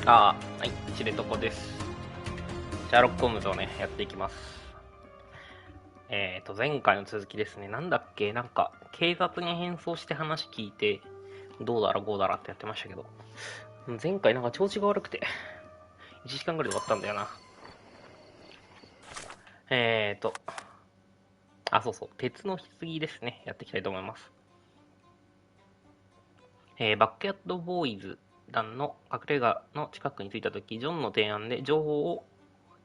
はい、しれとこです。シャーロックホームズをね、やっていきます。前回の続きですね。なんだっけ、なんか、警察に変装して話聞いて、どうだらこうだらってやってましたけど、前回なんか調子が悪くて、1時間ぐらいで終わったんだよな。そうそう、鉄の棺ですね。やっていきたいと思います。バックヤッドボーイズ団の隠れ家の近くに着いたとき、ジョンの提案で情報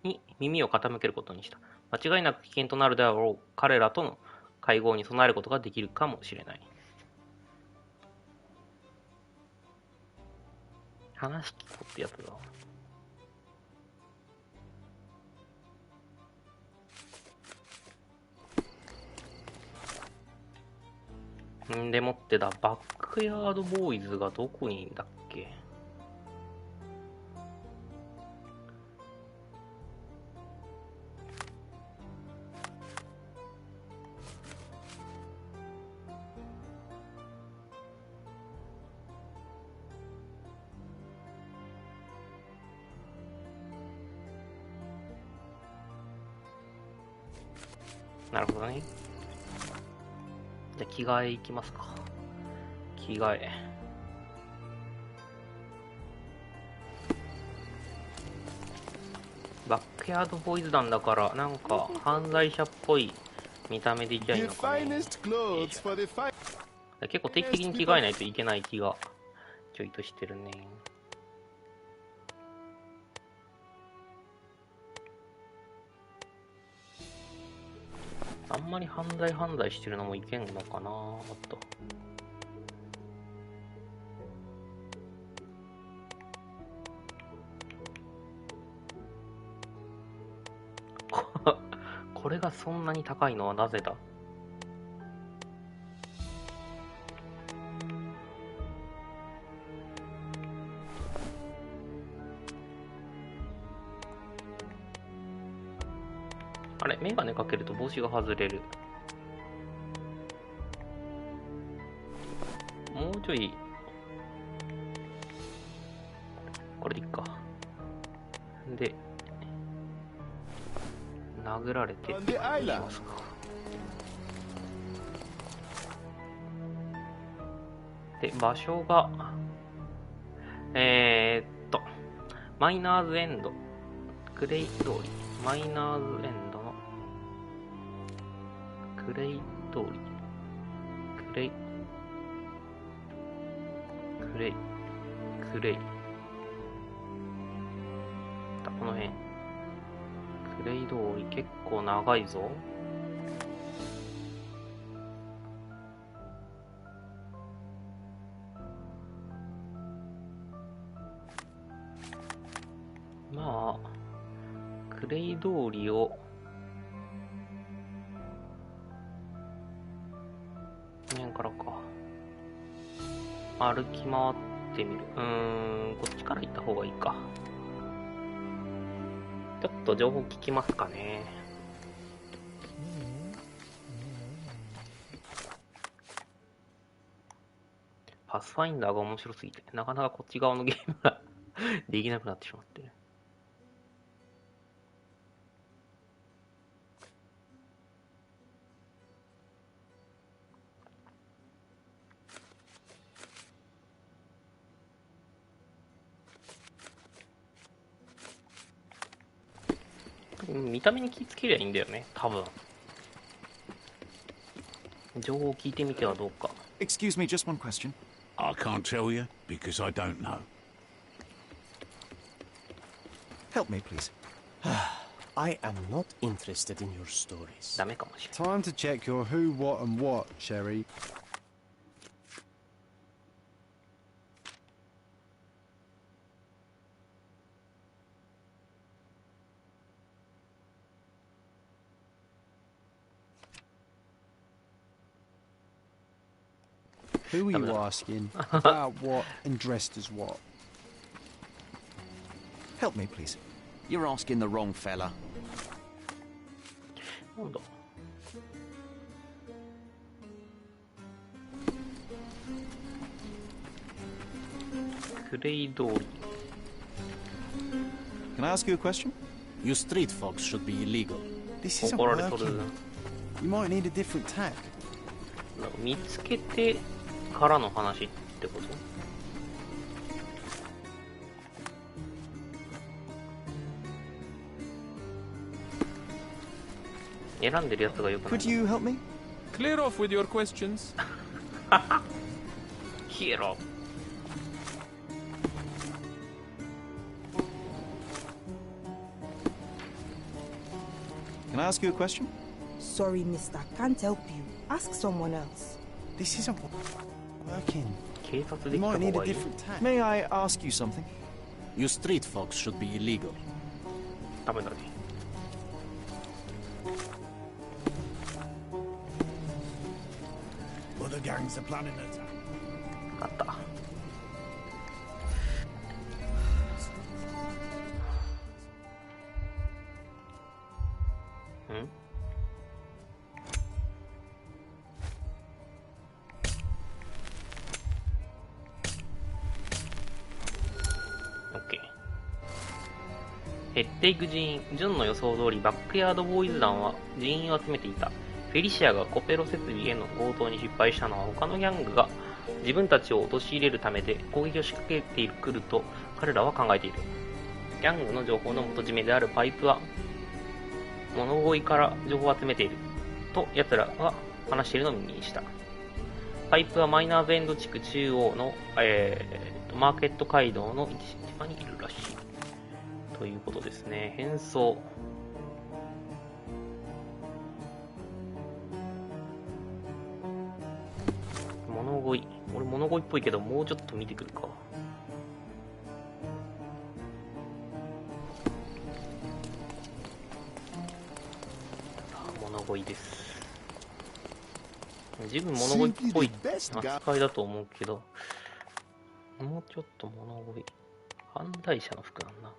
に耳を傾けることにした。間違いなく危険となるであろう彼らとの会合に備えることができるかもしれない。話聞こうってやつだ。でもってだ、バックヤードボーイズがどこにいんだっけ。なるほどね。じゃあ着替えいきますか。着替え。バックヤードボーイズ団だからなんか犯罪者っぽい見た目でいきゃいいのかね。結構定期的に着替えないといけない気がちょいとしてるね。あんまり犯罪してるのもいけんのかな、もっと。これがそんなに高いのはなぜだ。あれ、メガネかけると帽子が外れる。もうちょい、これでいっか。で、殴られていきますか。で、場所が、マイナーズエンド、クレイ通り、マイナーズエンドの、クレイ通り、クレイ、この辺。クレイ通り結構長いぞ。まあ、クレイ通りを、この辺からか。歩き回ってみる。こっちから行った方がいいか。ちょっと情報聞きますかね。パスファインダーが面白すぎて、なかなかこっち側のゲームができなくなってしまってる。見た目に気つけりゃいいんだよね、多分。情報を聞いてみてはどうか。Excuse me, just one question. I can't tell you because I don't know. Help me, please. I am not interested in your stories. ダメかもしれない。 Time to check your who, what, and what, Sherry. Who are you asking? About what and dressed as what? Help me, please. You're asking the wrong fella. なんだ。クレイ通り。Can I ask you a question? You street folks should be illegal. This isn't 怒られとる。 working. You might need a different tack. 見つけてからの話ってこと？選んでるやつがよくない。 Could you help me? Clear off with your questions. ヒエロ。 Can I ask you a question? Sorry, mister. Can't help you. Ask someone else. This isn't working. 警察で You 来た might 方 need が a いい。 different tack. May I ask you something? You street folks should be illegal. ダメだね。Other gangs are planning an attack. あった。ん？オッケー。減っていく人員。ジョンの予想通り、バックヤードボーイズ団は人員を集めていた。フェリシアがコペロ設備への強盗に失敗したのは他のギャングが自分たちを陥れるためで攻撃を仕掛けてくると彼らは考えている。ギャングの情報の元締めであるパイプは物乞いから情報を集めていると奴らが話しているのを耳にした。パイプはマイナーズエンド地区中央の、マーケット街道の一番にいるらしいということですね。変装。物乞い。俺物乞いっぽいけどもうちょっと見てくるか。物乞いです。自分物乞いっぽい扱いだと思うけど、もうちょっと物乞い。犯罪者の服なんだ。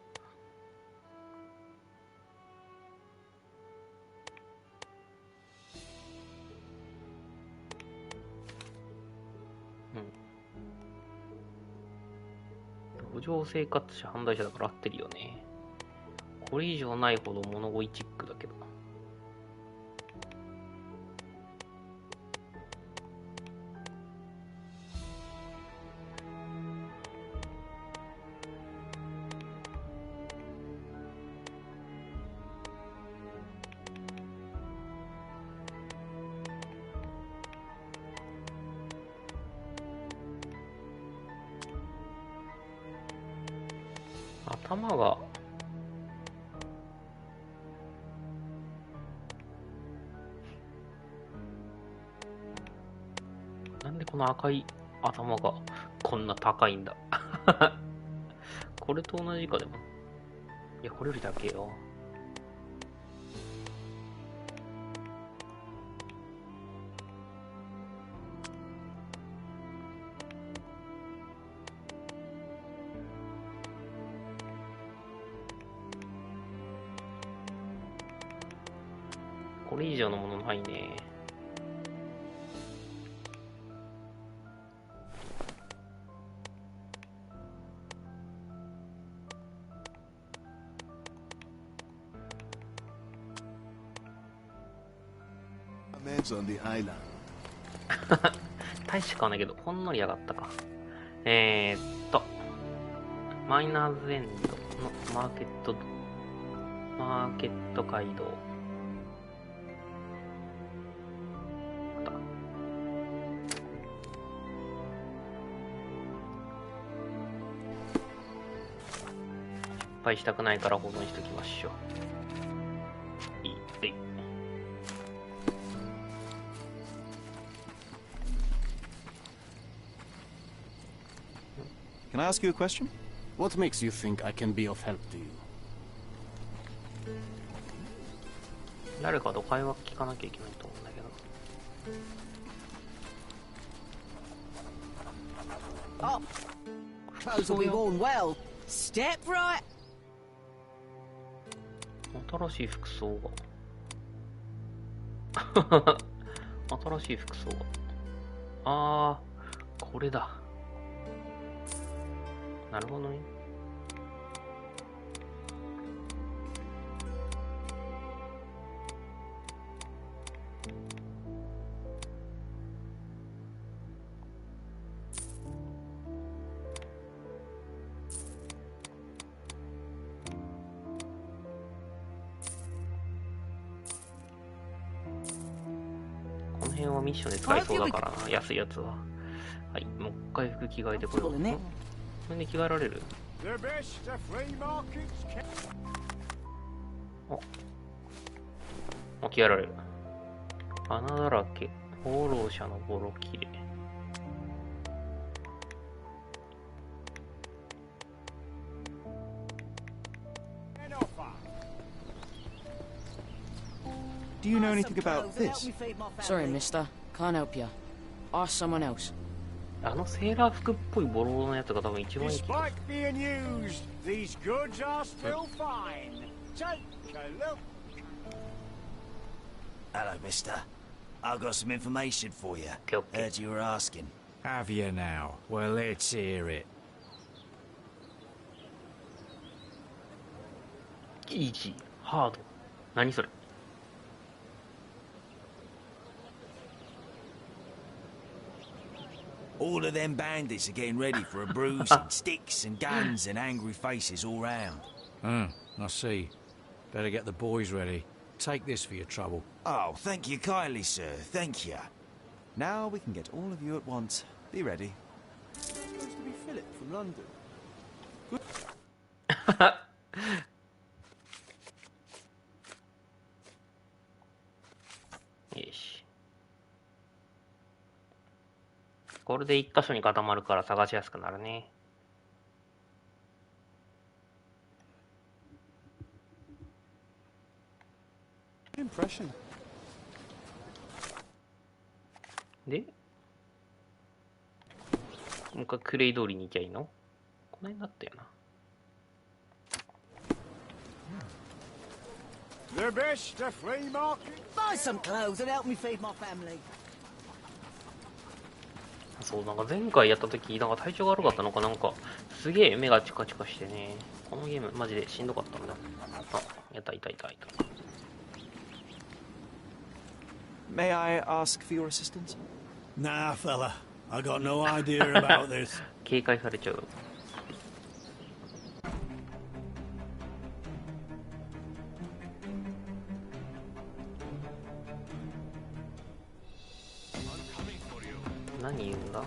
路上生活者犯罪者だから合ってるよね。これ以上ないほど物乞いチックだけど。頭がなんでこの赤い頭がこんな高いんだ。これと同じかでも。いや、これより高いよ。これ以上のものないね。On the island. 大して変わんないけど、ほんのり上がったか。マイナーズエンドのマーケット街道。失敗したくないから保存しときましょう。Can I ask you a question? What makes you think I can be of help to you? 誰かと会話聞かなきゃいけないと思うんだけど。 Oh, clothes will be worn well. Step right. 新しい服装が。新しい服装が。これだ。なるほどね。の辺はミッションで使えそうだからな、安いやつは。はい、もう一回服着替えてこよう。これで着替えられる？あ、着替えられる。穴だらけ、放浪者のボロ切れ。Do you know anything about this? Sorry, mister. Can't help you. Ask someone else. あのセーラー服っぽいボロボロのやつが多分一番いい気がす Despite being used, these goods are still fine. Take a look. Hello, mister. I've got some information for you. Okay. Heard you were asking. Have you now? Well, let's hear it. る。イージー、ハード。何それ？ All of them bandits are getting ready for a bruising. Sticks and guns and angry faces all round. I see. Better get the boys ready. Take this for your trouble. Oh, thank you kindly, sir. Thank you. Now we can get all of you at once. Be ready. Supposed to be Philip from London. よし。これで一箇所に固まるから探しやすくなるね。Impression. で、もう一回クレイ通りに行きゃいいの？この辺だったよな。 The best of flea market. Buy some clothes and help me feed my family. そう、なんか前回やった時なんか体調が悪かったのかなんかすげえ目がチカチカしてね、このゲームマジでしんどかったんだ。あ、やった、いた。 May I ask for your assistance? Nah, fella. I got no idea about this. 警戒されちゃう。何言うんだ？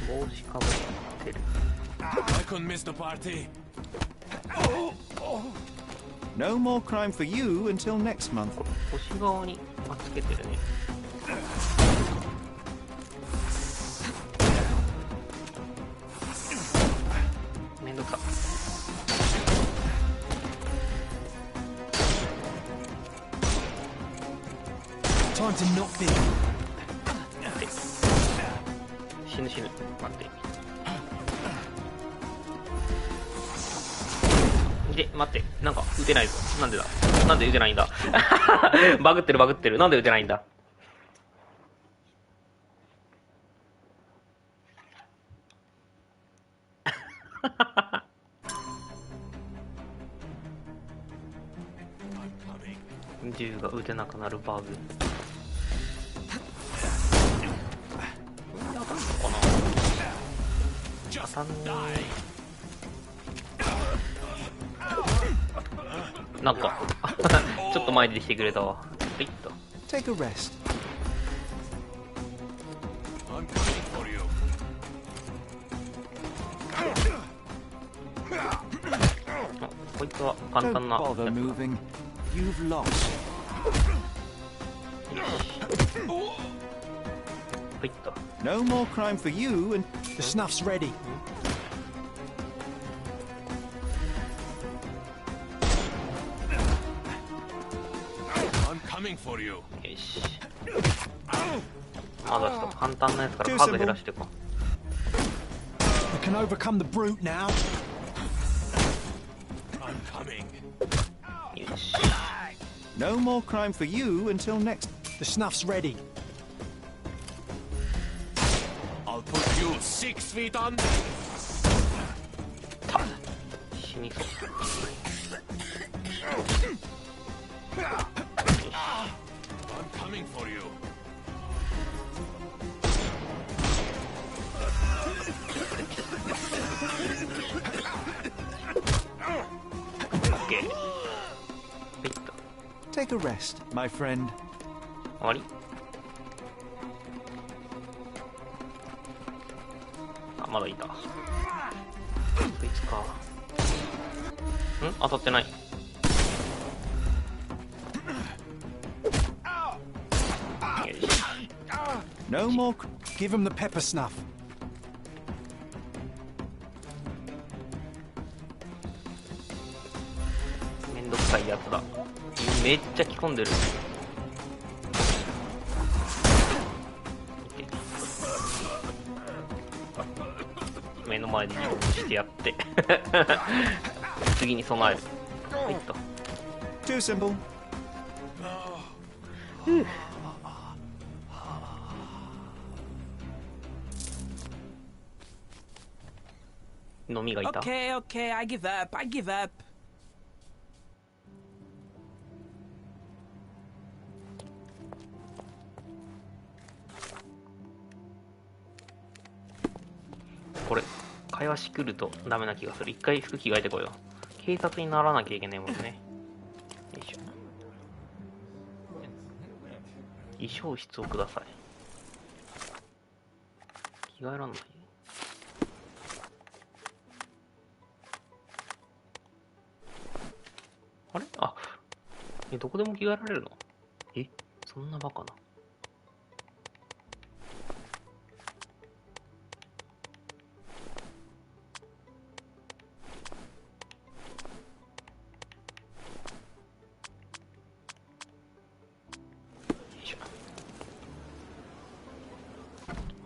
帽子かぶってる。 I couldn't miss the party. No more crime for you until next month. 腰側につけてるね。めんどくさ。Time to knock this. 待って。死ぬ。待って。で、待って。なんか撃てないぞ。なんでだ？なんで撃てないんだ？バグってる。なんで撃てないんだ銃が撃てなくなるバグ。当たんのかな？なんかちょっと前に出てきてくれたわ。ピッと Take a rest. I'm coming for you. こいつは簡単 Don't な bother やつ。 moving. You've lost. ピッと No more crime for you and The snuff's ready. I'm coming for you. よし。まだちょっと簡単なやつから数減らしていこ We can overcome the brute now. I'm coming. う。よし。 no more crime for you until next. The snuff's ready. I'll put you 6 feet under. 死にそう。 I'm coming for you. Take a rest, my friend. 終わり？あ、まだいた。こいつか。当たってない。No more. Give him the pepper snuff. めんどくさいやつだ。めっちゃ着込んでる。目の前で自分してやって次に備える。はいっと。 Too simple. 飲みがいた。 Okay, okay, I give up, I give up. これ会話しくるとダメな気がする。一回服着替えてこよう。警察にならなきゃいけないもんね。よいしょ。衣装室をください。着替えらんない。あれ？あ、どこでも着替えられるの？そんなバカな。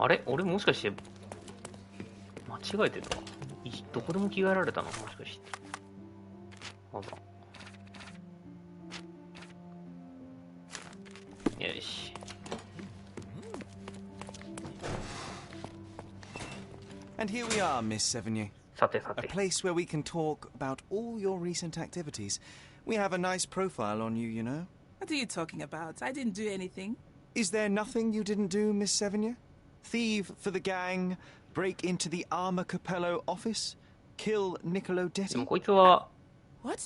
あれ？俺もしかして間違えてた？どこでも着替えられたの？もしかして。まだ。よし。And here we are, Miss Sevigny. さてさ A て。 place where we can talk about all your recent activities. We have a nice profile on you, you know. What are you talking about? I didn't do anything. Is there nothing you didn't do, Miss Sevigny? Thieve for the gang, break into the Armor Capello office, kill Niccolo で Detti. もこいつは、 What?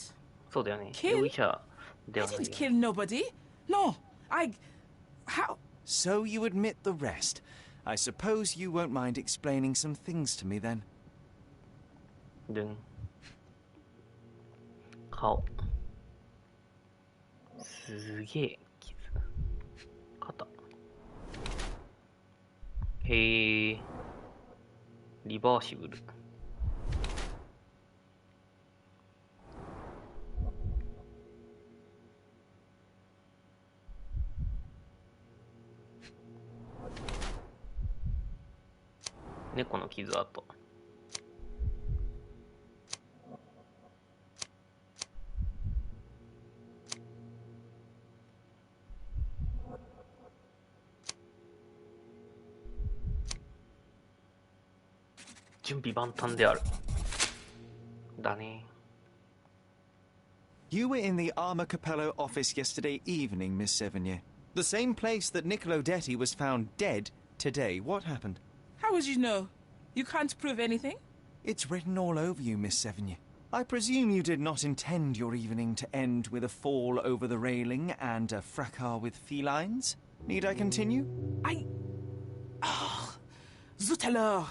そうだよね。 Kill？ 容疑者で I はない didn't よ。 kill nobody. No, How? So you admit the rest. I suppose you won't mind explaining some things to me then. でん。顔。すげえ傷。肩。へえ。リバーシブル。猫の傷跡。準備万端である。だね。 You were in the Armor Capello office yesterday evening, Miss Sevigny. The same place that Niccolo Detti was found dead today. What happened? How would you know? You can't prove anything? It's written all over you, Miss Sevigny. I presume you did not intend your evening to end with a fall over the railing and a fracas with felines. Need I continue? Zut alors.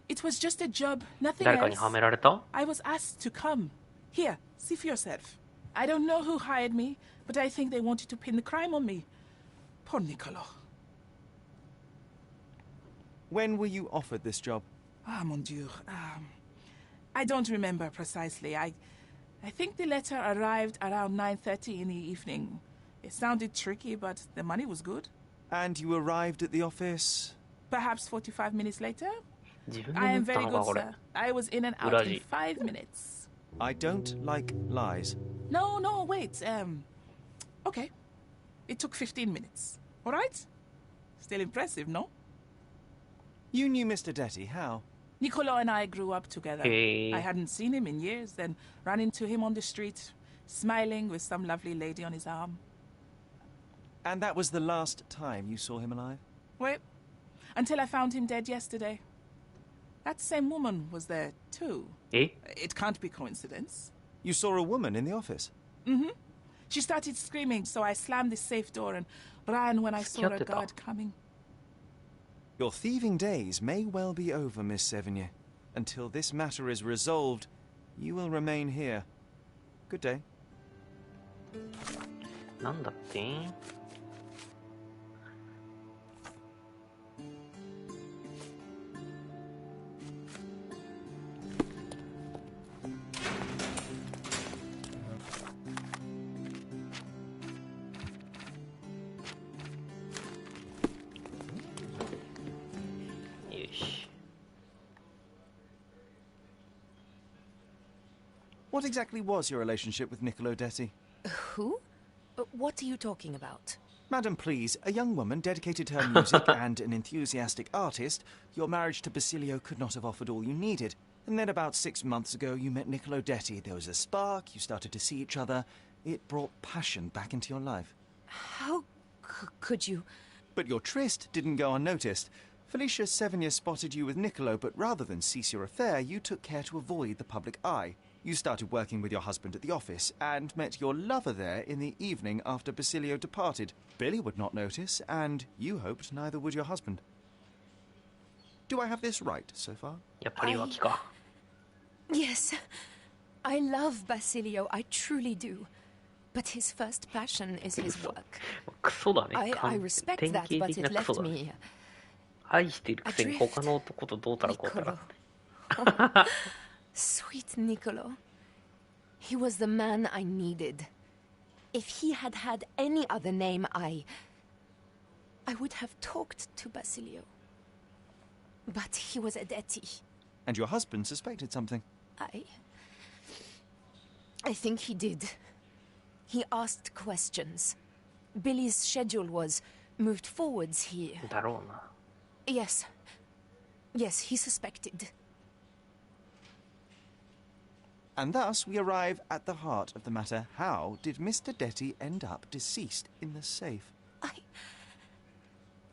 It was just a job, nothing 誰かに else. はめられた？ I was asked to come. Here, see for yourself. I don't know who hired me, but I think they wanted to pin the crime on me. Poor Niccolo. When were you offered this job? Ah, mon Dieu. I don't remember precisely. I think the letter arrived around 9:30 in the evening. It sounded tricky, but the money was good. And you arrived at the office? Perhaps 45 minutes later? 自分で I 塗 am った very のか good, これ。 sir. I was in and out Uraji. in 5 minutes. I don't like lies. No, wait. Okay. It took 15 minutes. All right? Still impressive, no? You knew Mr. Detti, how? Niccolo and I grew up together. Hey. I hadn't seen him in years, then ran into him on the street, smiling with some lovely lady on his arm. And that was the last time you saw him alive? Wait, until I found him dead yesterday. That same woman was there, too. Eh? It can't be coincidence. You saw a woman in the office? Mm-hmm. She started screaming, so I slammed the safe door and ran when I saw a guard coming. Your thieving days may well be over, Miss Sevigny. Until this matter is resolved, you will remain here. Good day. なんだって？What exactly was your relationship with Niccolo Detti? Who? What are you talking about? Madam, please, a young woman dedicated to her music and an enthusiastic artist, your marriage to Basilio could not have offered all you needed. And then about 6 months ago, you met Niccolo Detti. There was a spark, you started to see each other. It brought passion back into your life. How could you? But your tryst didn't go unnoticed. Felicia Sevigny spotted you with Niccolo, but rather than cease your affair, you took care to avoid the public eye. You started working with your husband at the office and met your lover there in the evening after Basilio departed. Billy would not notice, and you hoped neither would your husband. Do I have this right so far? Yes. I love Basilio, I truly do. But his first passion is his work. I respect that, but it left me... 愛してるくせに他の男とどうたらこうたら。Sweet Niccolo. He was the man I needed. If he had had any other name, I would have talked to Basilio. But he was a Detti. And your husband suspected something? I think he did. He asked questions. Billy's schedule was moved forwards here. だろうな。Yes. Yes, he suspected. And thus we arrive at the heart of the matter. How did Mr. Detti end up deceased in the safe?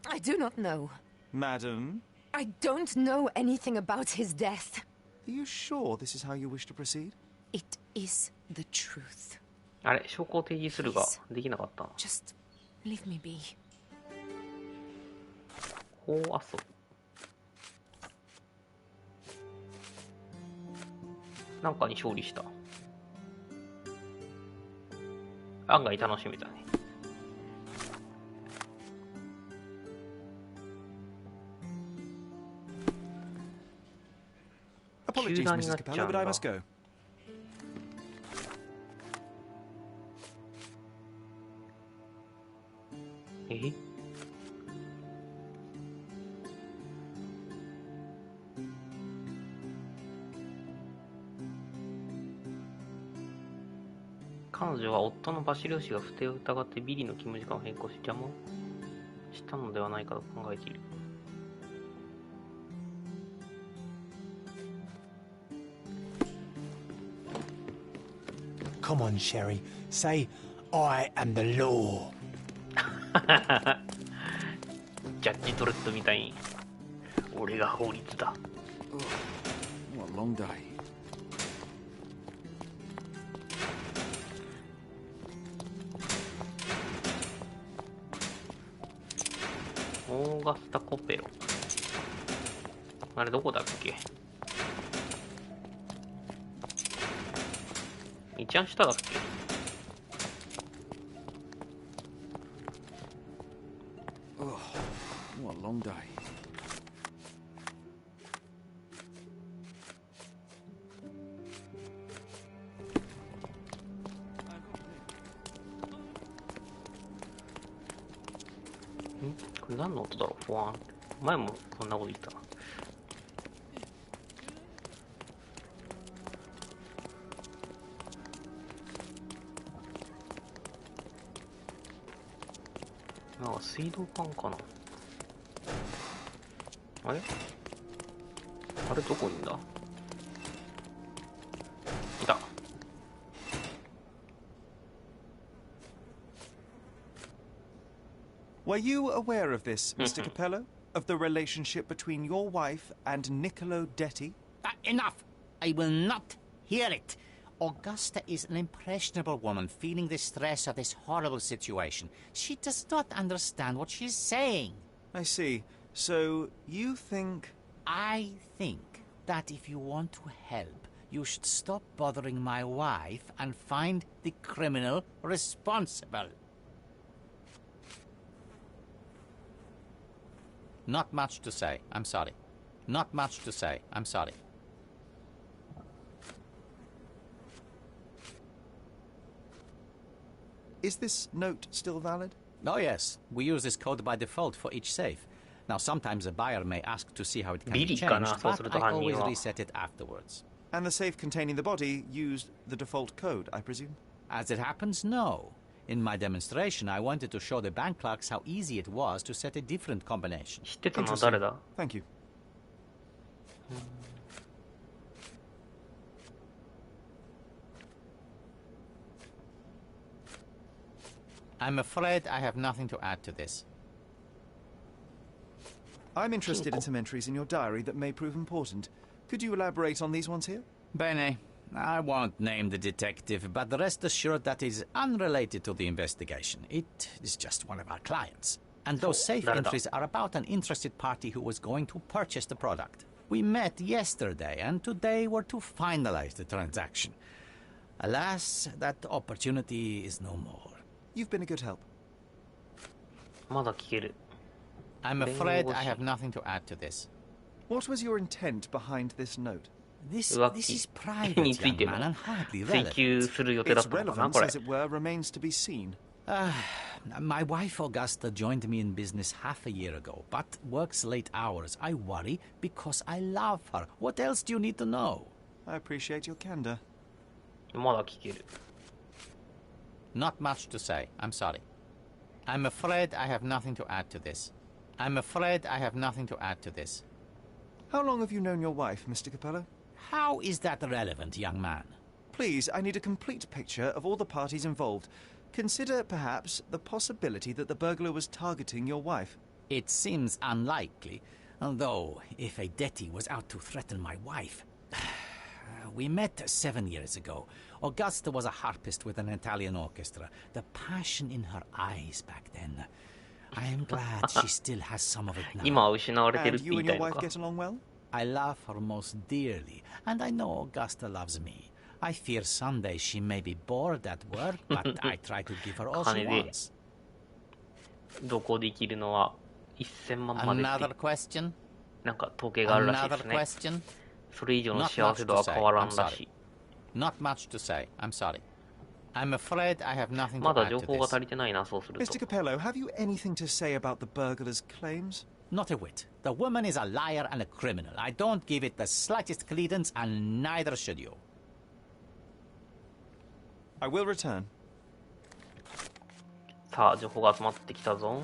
I do not know. Madam? I don't know anything about his death. Are you sure this is how you wish to proceed? It is the truth. あれ、証拠を提示するができなかった。Just leave me be. ほうあそ。なんかに勝利した。案外楽しみだね。Apologies, Mrs. Capello, but I must go. え？彼女は夫のバシリオ氏が不正を疑ってビリーの勤務時間を変更し邪魔をしたのではないかと考えている。Come on, Sherry. Say, I am the law. ジャッジドレッドみたいに俺が法律だ。What a long day. オーガスタ・コペロ。あれどこだっけ？一番下だっけ？What a long day. これ何の音だろう？ふわーん。前もこんなこと言ったな。なんか水道管かな。あれどこにいんだ？いた。Were you aware of this, Mr. Capello? Of the relationship between your wife and Niccolo Detti? Enough! I will not hear it. Augusta is an impressionable woman feeling the stress of this horrible situation. She does not understand what she's saying. I see. So, you think... I think that if you want to help, you should stop bothering my wife and find the criminal responsible. Not much to say. I'm sorry. Not much to say. I'm sorry. Is this note still valid? Oh, yes. We use this code by default for each safe. Now, sometimes a buyer may ask to see how it can be changed, but I always reset it afterwards. And the safe containing the body used the default code, I presume? As it happens, no. In my demonstration, I wanted to show the bank clerks how easy it was to set a different combination. Thank you. I'm afraid I have nothing to add to this. I'm interested in some entries in your diary that may prove important. Could you elaborate on these ones here? Bene. I won't name the detective, but rest assured that is unrelated to the investigation. It is just one of our clients. And those safe entries are about an interested party who was going to purchase the product. We met yesterday, and today we're to finalize the transaction. Alas, that opportunity is no more. You've been a good help. I'm afraid I have nothing to add to this. What was your intent behind this note? This is private, young man, and hardly relevant. Its relevance, as it were, remains to be seen. My wife Augusta joined me in business half a year ago, but works late hours. I worry because I love her. What else do you need to know? I appreciate your candor. Not much to say. I'm sorry. I'm afraid I have nothing to add to this. I'm afraid I have nothing to add to this. How long have you known your wife, Mr. Capello? How is that relevant, young man? Please, I need a complete picture of all the parties involved. Consider, perhaps, the possibility that the burglar was targeting your wife. It seems unlikely, although if a Detti was out to threaten my wife... We met 7 years ago. Augusta was a harpist with an Italian orchestra. The passion in her eyes back then. I am glad she still has some of it now. And you and your wife get along well? I love her most dearly, and I know Augusta loves me. I fear someday she may be bored at work, but I try to give her all she wants. Another question? Another question? Not much to say. I'm sorry. I'm afraid I have nothing to add to this. Mr. Capello, have you anything to say about the burglar's claims? Not a whit. The woman is a liar and a criminal. I don't give it the slightest credence, and neither should you. I will return. さあ、情報が集まってきたぞ。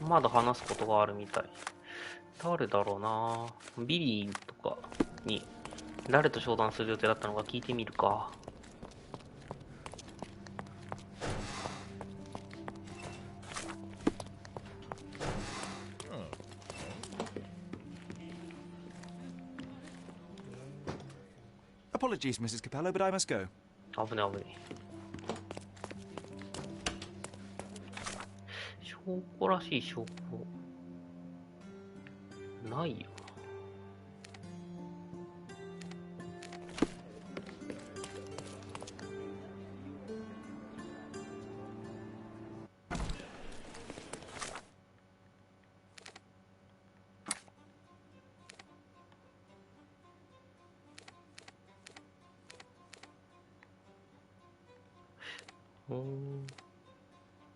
まだ話すことがあるみたい。誰だろうな。ビリーとかに誰と商談する予定だったのか聞いてみるか。Apologies, Mrs. Capello, but I must go. 危ね危ね。証拠らしい証拠ないよ。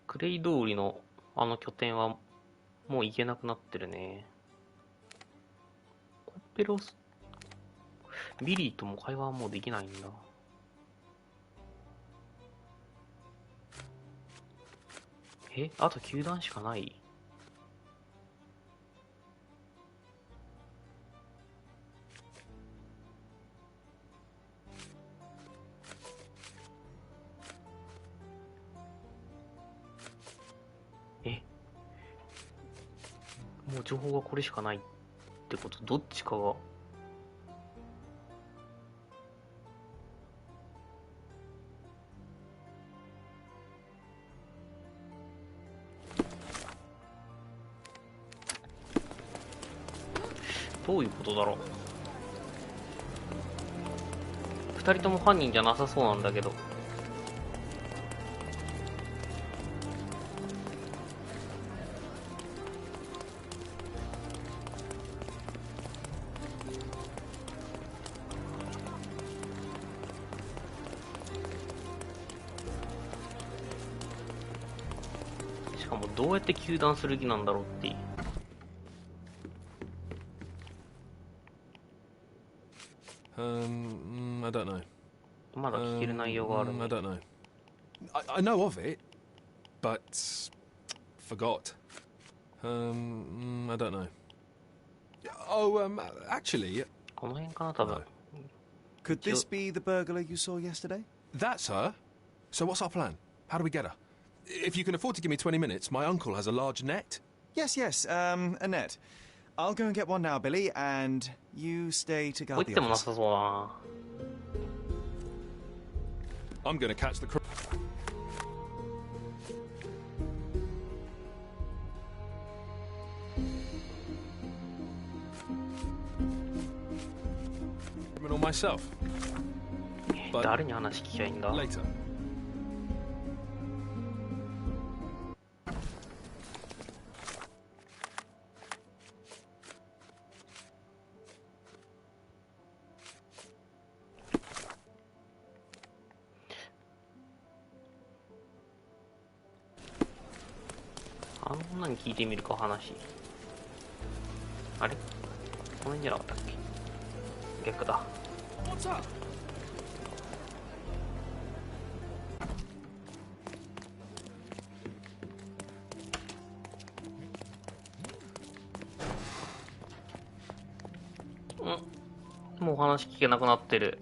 クレイ通りのあの拠点はもう行けなくなってるね。コッペロスビリーとも会話はもうできないんだ。あと9段しかない。う情報がこれしかないってこと？どっちかが。どういうことだろう。二人とも犯人じゃなさそうなんだけど。しかもどうやって糾弾する気なんだろうっていう。I don't know. まだ聞ける内容がある I ね。 don't know. I know of it, but forgot. I don't know. Oh, actually, この辺かな多分。 Could this be the burglar you saw yesterday? that's her. So what's our plan? How do we get her? If you can afford to give me 20 minutes, my uncle has a large net. Yes, yes, a net. I'll go and get one now, Billy, and you stay to こう guard 言っ the てもな office. さそうだな。 I'm going to catch the criminal myself. But 誰に話聞きゃいいんだ？ later. あの女に聞いてみるか話。あれ？この辺じゃなかったっけ？逆だ。 What's up? もう話聞けなくなってる。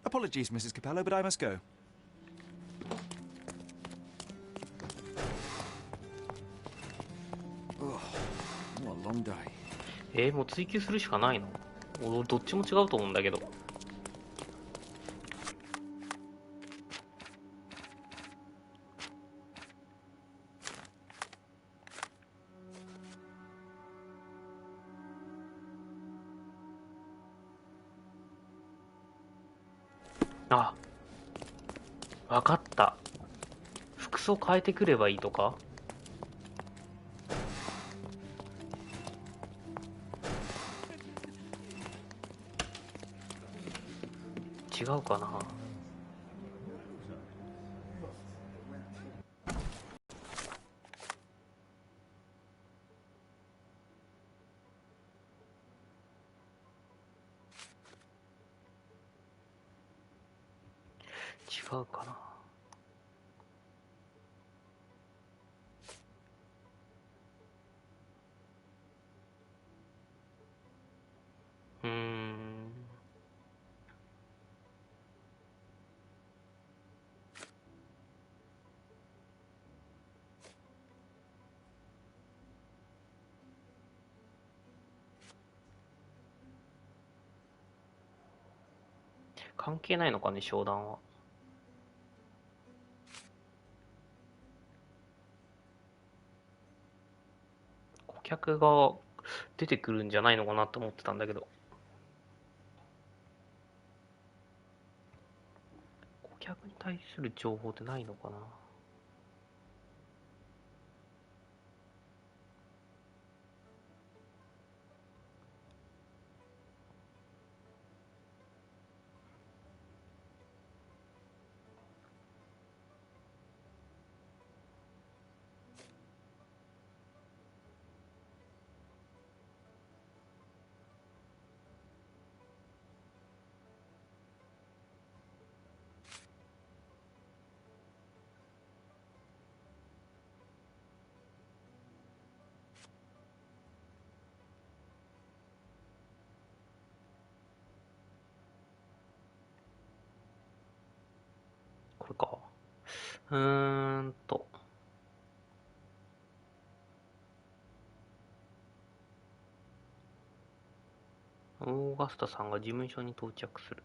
Apologies, Mrs. Capello, but I must go. What a long day. もう追求するしかないの？俺どっちも違うと思うんだけど。あ、わかった。服装変えてくればいいとか？違うかな。違うかな。関係ないのかね、商談は。顧客が出てくるんじゃないのかなと思ってたんだけど。顧客に対する情報ってないのかな。うーんと。オーガスタさんが事務所に到着する。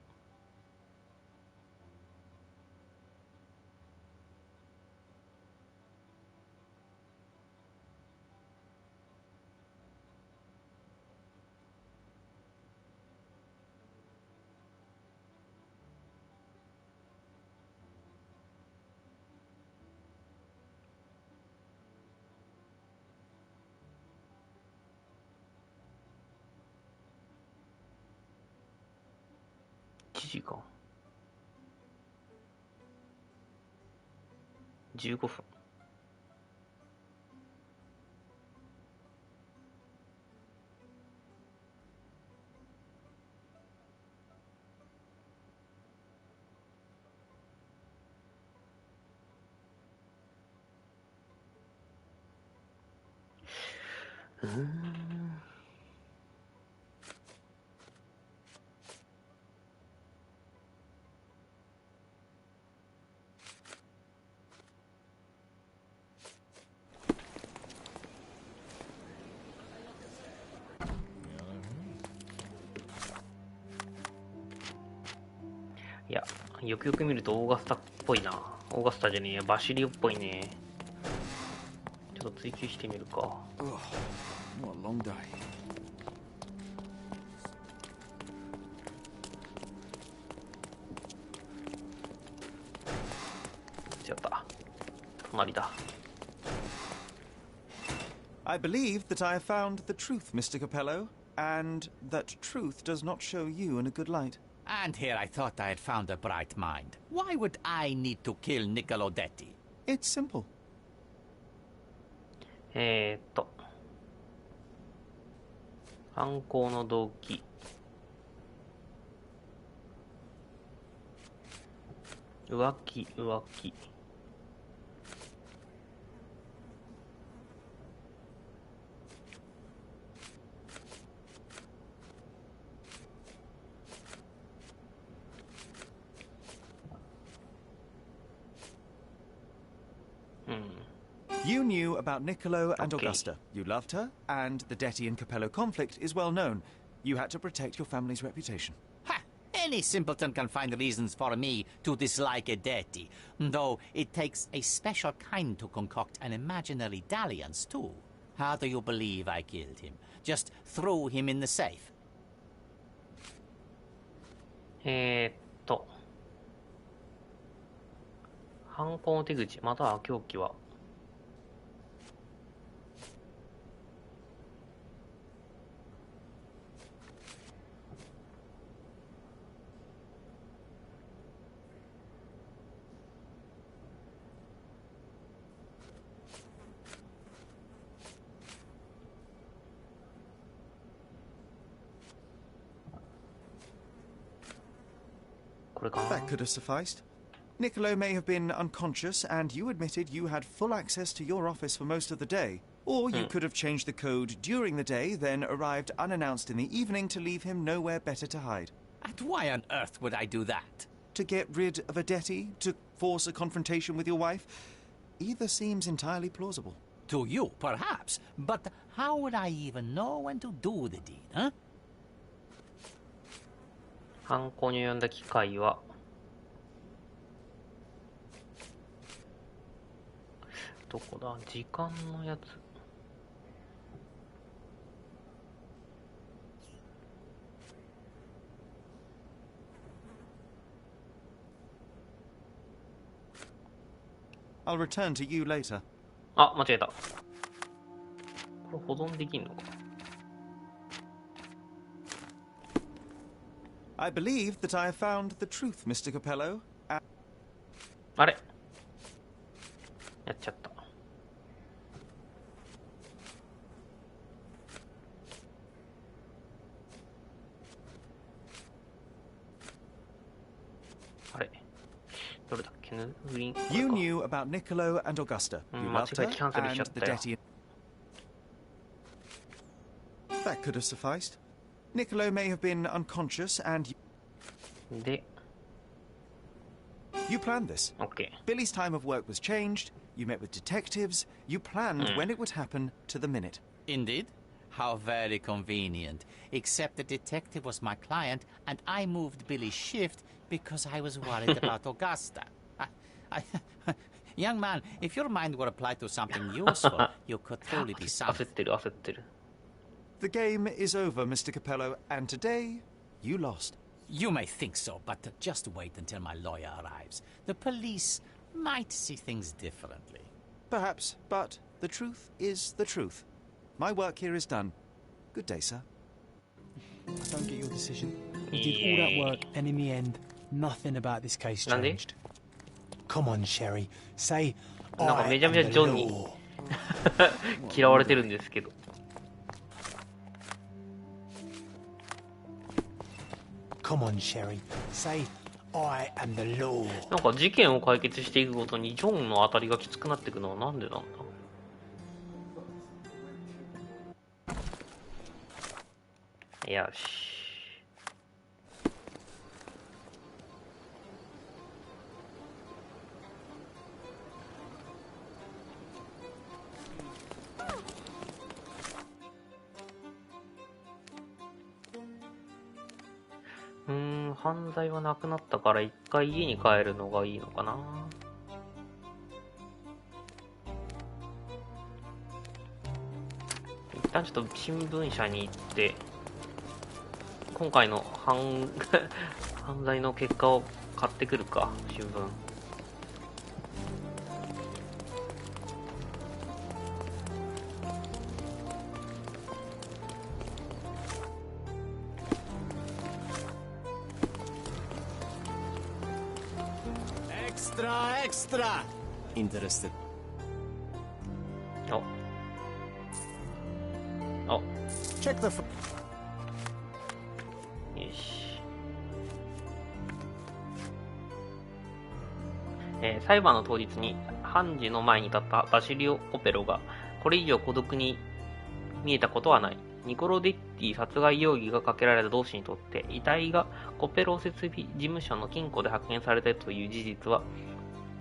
1時間15分。いや、よくよく見るとオーガスタっぽいな。オーガスタじゃねえや、バシリオっぽいね。ちょっと追求してみるか。What a long day. 違った。隣だ。I believe that I have found the truth, Mr. Capello, and that truth does not show you in a good light. And here I thought I had found a bright mind. Why would I need to kill Niccolo Detti? It's simple. 犯行の動機。浮気。You knew about Niccolo and Augusta. You loved her, and the Detti and Capello conflict is well known. You had to protect your family's reputation. Ha! Any simpleton can find reasons for me to dislike a Detti, though it takes a special kind to concoct an imaginary dalliance, too. How do you believe I killed him? Just threw him in the safe? 犯行の手口または凶器はこれかな。 That could have sufficed. Niccolo may have been unconscious, and you admitted you had full access to your office for most of the day. Or you could have changed the code during the day, then arrived unannounced in the evening to leave him nowhere better to hide. And why on earth would I do that? To get rid of a Detti? To force a confrontation with your wife? Either seems entirely plausible. To you, perhaps. But how would I even know when to do the deed, huh? 犯行に及んだ機会はどこだ？時間のやつ。I'll return to you later. あ、間違えた。これ保存できんのか。I believe that I have found the truth, Mr. Capello. あれ？やっちゃった。あれ？どれだっけ？You knew about Niccolo and Augusta. You loved her, and the Detti. That could have sufficed. Niccolo may have been unconscious, and You planned this. OK。Billy's time of work was changed. You met with detectives. You planned when it would happen to the minute. Indeed. How very convenient. Except the detective was my client, and I moved Billy's shift because I was worried about Augusta. Young man, if your mind were applied to something useful, you could truly be something. 焦ってる、焦ってる。The game is over, Mr. Capello, and today you lost. You may think so, but just wait until my lawyer arrives. The police might see things differently. Perhaps, but the truth is the truth. My work here is done. Good day, sir. I don't get your decision. You did all that work, and in the end, nothing about this case changed. Come on, Sherry. Say, なんかめちゃめちゃジョンに嫌われてるんですけど。Come on, Sherry. Say, I am the law. なんか事件を解決していくごとにジョンの当たりがきつくなっていくのはなんでなんだ。よし。犯罪はなくなったから一回家に帰るのがいいのかな。一旦ちょっと新聞社に行って今回の犯罪の結果を買ってくるか。新聞Extra! Interested. お Check the... よし。裁判の当日に判事の前に立ったバシリオ・コペロがこれ以上孤独に見えたことはない。ニコロ・デッティ殺害容疑がかけられた同志にとって遺体がコペロ設備事務所の金庫で発見されたという事実は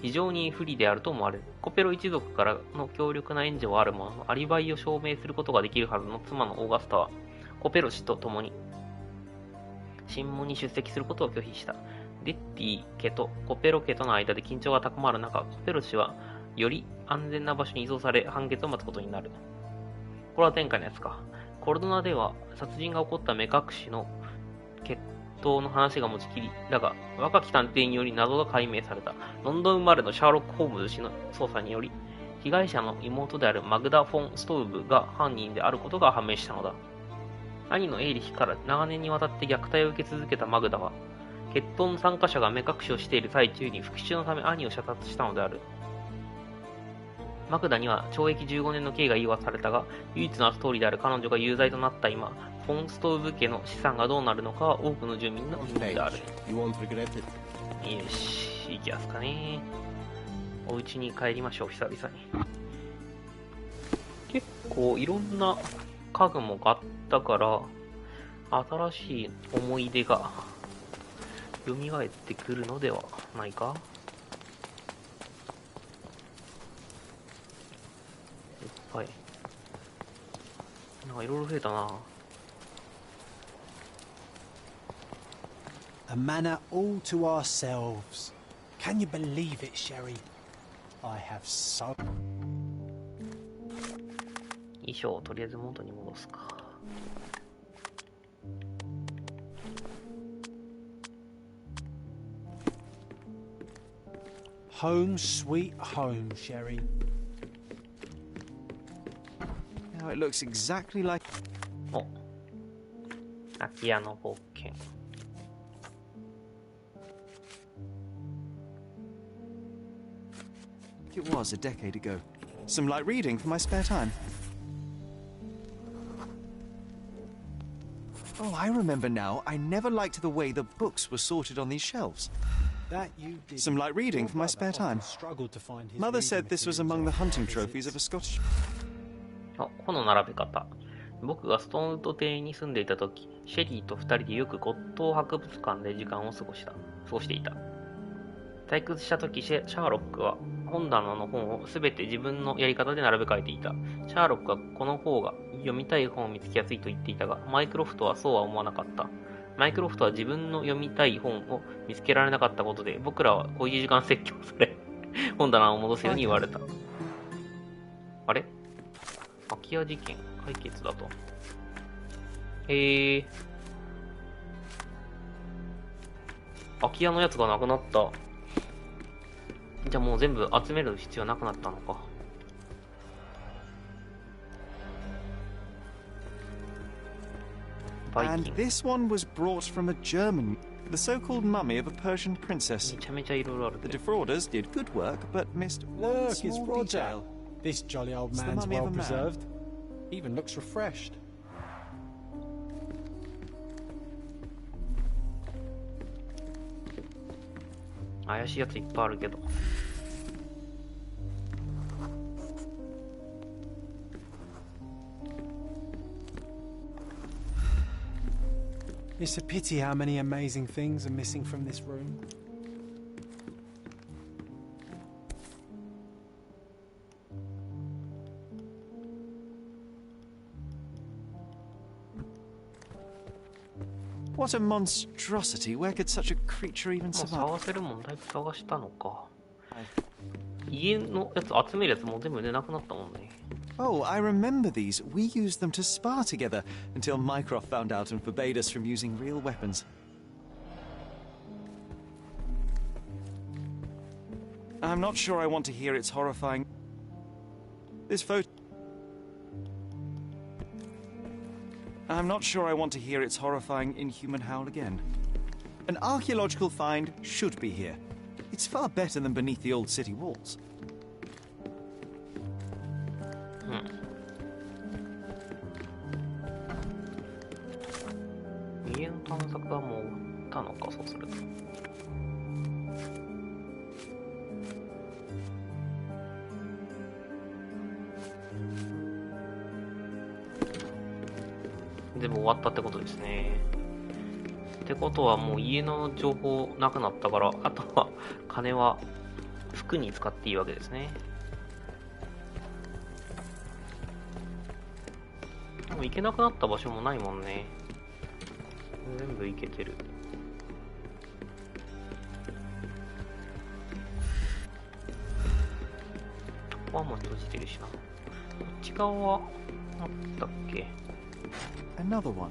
非常に不利であると思われる。コペロ一族からの強力な援助はあるものの、アリバイを証明することができるはずの妻のオーガスタは、コペロ氏と共に、審問に出席することを拒否した。デッティ家とコペロ家との間で緊張が高まる中、コペロ氏は、より安全な場所に移送され、判決を待つことになる。これは前回のやつか。コルドナでは、殺人が起こった目隠しの決の話が持ちきりだが、若き探偵により謎が解明された。ロンドン生まれのシャーロック・ホームズ氏の捜査により、被害者の妹であるマグダ・フォン・ストーブが犯人であることが判明したのだ。兄のエイリヒから長年にわたって虐待を受け続けたマグダは、決闘の参加者が目隠しをしている最中に復讐のため兄を射殺したのである。マグダには懲役15年の刑が言い渡されたが、唯一の後通りである彼女が有罪となった今、フォンストーブ家の資産がどうなるのかは多くの住民の疑問である。よし、行きますかね。お家に帰りましょう、久々に。結構いろんな家具も買ったから、新しい思い出が蘇ってくるのではないか。はい。なんかいろいろ増えたな。A manor all to ourselves. Can you believe it, Sherry? I have so... 衣装をとりあえず元に戻すか。Home sweet home, Sherry. Now it looks exactly like... お、空き家の冒険。It was a decade ago. Some light reading for my spare time. Oh, I remember now. I never liked the way the books were sorted on these shelves. That you did. Some light reading for my spare time. Mother said this was among the hunting trophies of a Scottish... この並べ方。僕がストーンウッド邸に住んでいた時、シェリーと二人でよく骨董博物館で時間を過ごしていた。退屈した時、シャーロックは本棚の本をすべて自分のやり方で並べ替えていた。シャーロックはこの方が読みたい本を見つけやすいと言っていたが、マイクロフトはそうは思わなかった。マイクロフトは自分の読みたい本を見つけられなかったことで、僕らは小1時間説教され、本棚を戻すように言われた。あれ？空き家事件解決だと。空き家のやつがなくなった。じゃあもう全部集める必要なくなったのか。And this one was brought from a German, the so-called mummy of a Persian princess. The defrauders did good work, but missed one Look, it's small Roger. detail. This jolly old It's the man's mummy of well a man. preserved. Even looks refreshed. It's a pity how many amazing things are missing from this room. What a monstrosity. Where could such a creature even survive? 探せるもんだいぶ探したのか。家のやつ集めるやつもう全部出なくなったもんね。Oh, I remember these. We used them to spar together until Mycroft found out and forbade us from using real weapons. I'm not sure I want to hear its horrifying... This photo... I'm not sure I want to hear its horrifying inhuman howl again. An archaeological find should be here. It's far better than beneath the old city walls. Hmm. 全部終わったってことですね。ってことはもう家の情報なくなったから、あとは金は服に使っていいわけですね。でも行けなくなった場所もないもんね。全部行けてる。ここはもう閉じてるしな。こっち側はあったっけ？Another one.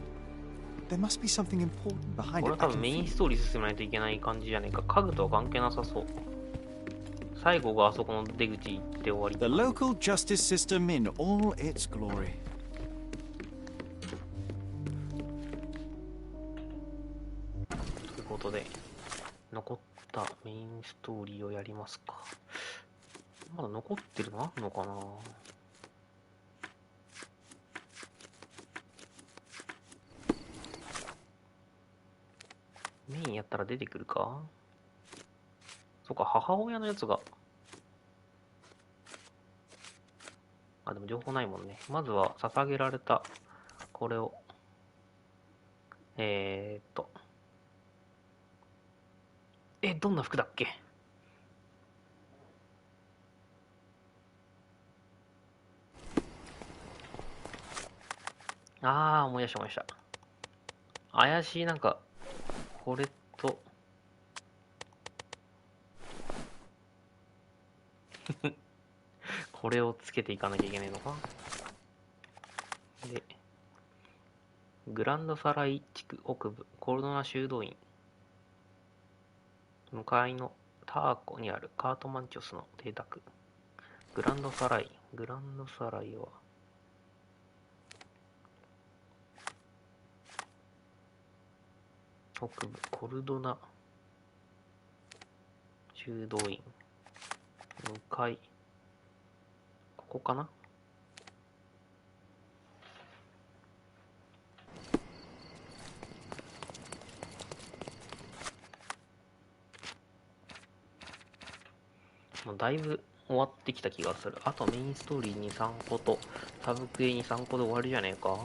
There must be something important behind it. これは多分メインストーリー進めないといけない感じじゃねえか。家具とは関係なさそう。最後があそこの出口行って終わり。 The local justice system in all its glory. ということで、残ったメインストーリーをやりますか。まだ残ってるのあるのかな？メインやったら出てくるか？そっか、母親のやつが。あ、でも情報ないもんね。まずは、捧げられた、これを。どんな服だっけ？あー、思い出した思い出した。怪しい、なんか、これとこれをつけていかなきゃいけないのか。で、グランドサライ地区北部コルドナ修道院向かいのターコにあるカートマンチョスの邸宅。グランドサライは北部コルドナ修道院向かい、ここかな。もうだいぶ終わってきた気がする。あとメインストーリーに3個とサブクエに3個で終わりじゃねえか。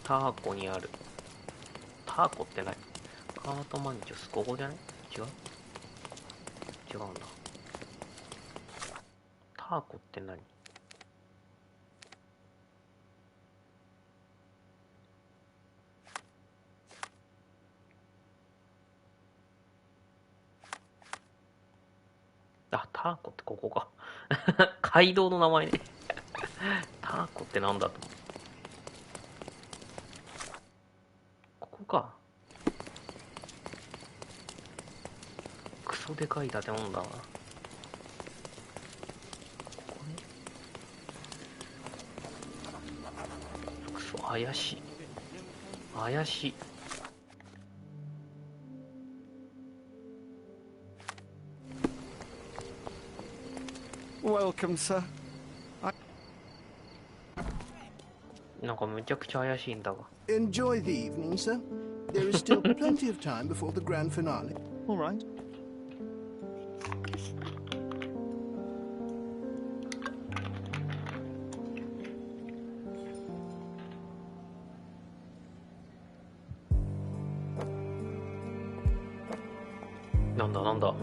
ターコにある。ターコって何？カートマンチュス、ここじゃない？違う？違うんだ。ターコって何？あ、ターコってここか。街道の名前ね。ターコってなんだと思う。ここか。クソでかい建物だな。ここね。クソ怪しい。怪しい。Welcome, sir. なんかむちゃくちゃ怪しいんだが。 Enjoy the evening, sir. There is still plenty of time before the grand finale. All right.なんだ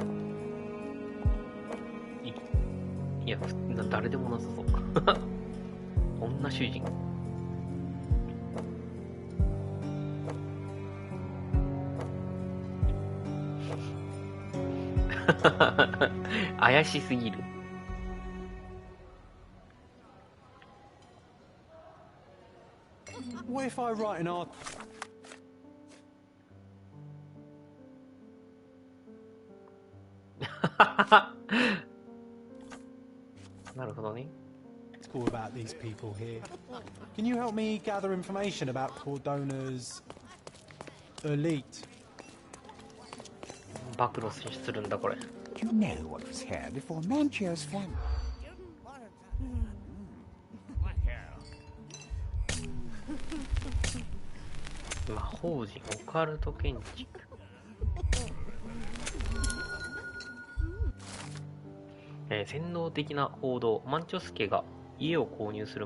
いや、誰でもなさそう女主人怪しすぎる。What if I write an art? なるほどね。 It's cool about these people here. Can you help me gather information about Cordona's elite? 暴露するんだこれ。 You know what was here before Mancho's family. 魔法陣オカルト建築。洗脳的な報道。マンチョスケが購入す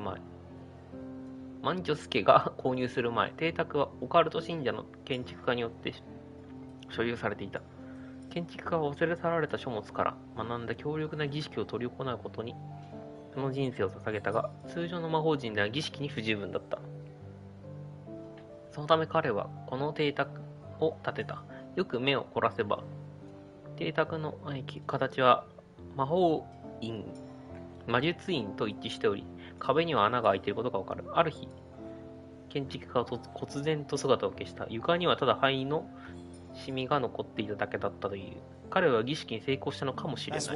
る前、邸宅はオカルト信者の建築家によって所有されていた。建築家は忘れ去られた書物から学んだ強力な儀式を執り行うことにその人生を捧げたが、通常の魔法陣では儀式に不十分だった。そのため彼はこの邸宅を建てた。よく目を凝らせば邸宅の形は魔術院と一致しており、壁には穴が開いていることがわかる。ある日、建築家は忽然と姿を消した。床にはただ灰のシミが残っていただけだったという。彼は儀式に成功したのかもしれない。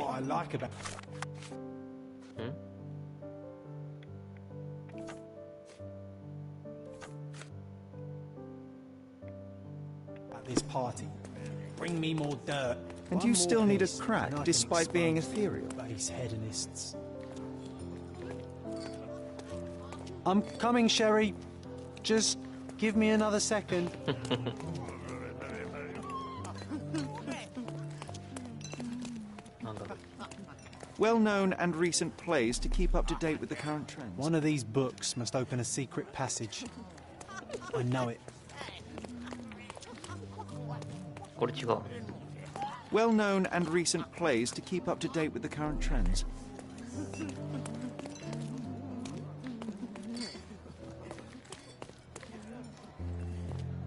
This party. Bring me more dirt. And you still need a crack, despite being ethereal. Base hedonists. I'm coming, Sherry. Just give me another second. Well-known and recent plays to keep up to date with the current trends. One of these books must open a secret passage. I know it. これ違う。Well-known and recent plays to keep up to date with the current trends.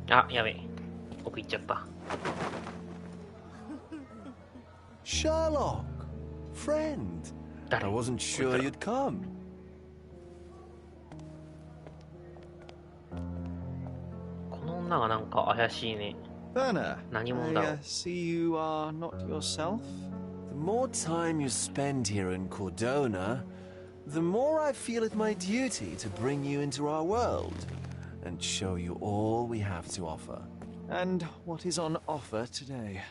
あ、やべえ。奥行っちゃった。Sherlock, friend. I wasn't sure you'd come. この女がなんか怪しいね。Berner, 何者だろう。 I see you are not yourself. The more time you spend here in Cordona, the more I feel it my duty to bring you into our world and show you all we have to offer. And what is on offer today?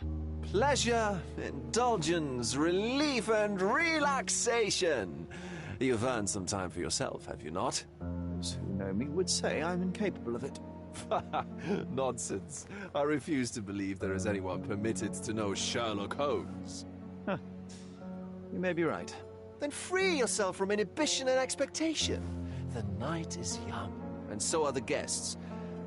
Pleasure, indulgence, relief, and relaxation. You've earned some time for yourself, have you not? Those who know me would say I'm incapable of it. Nonsense. I refuse to believe there is anyone permitted to know Sherlock Holmes. Huh. You may be right. Then free yourself from inhibition and expectation. The night is young, and so are the guests.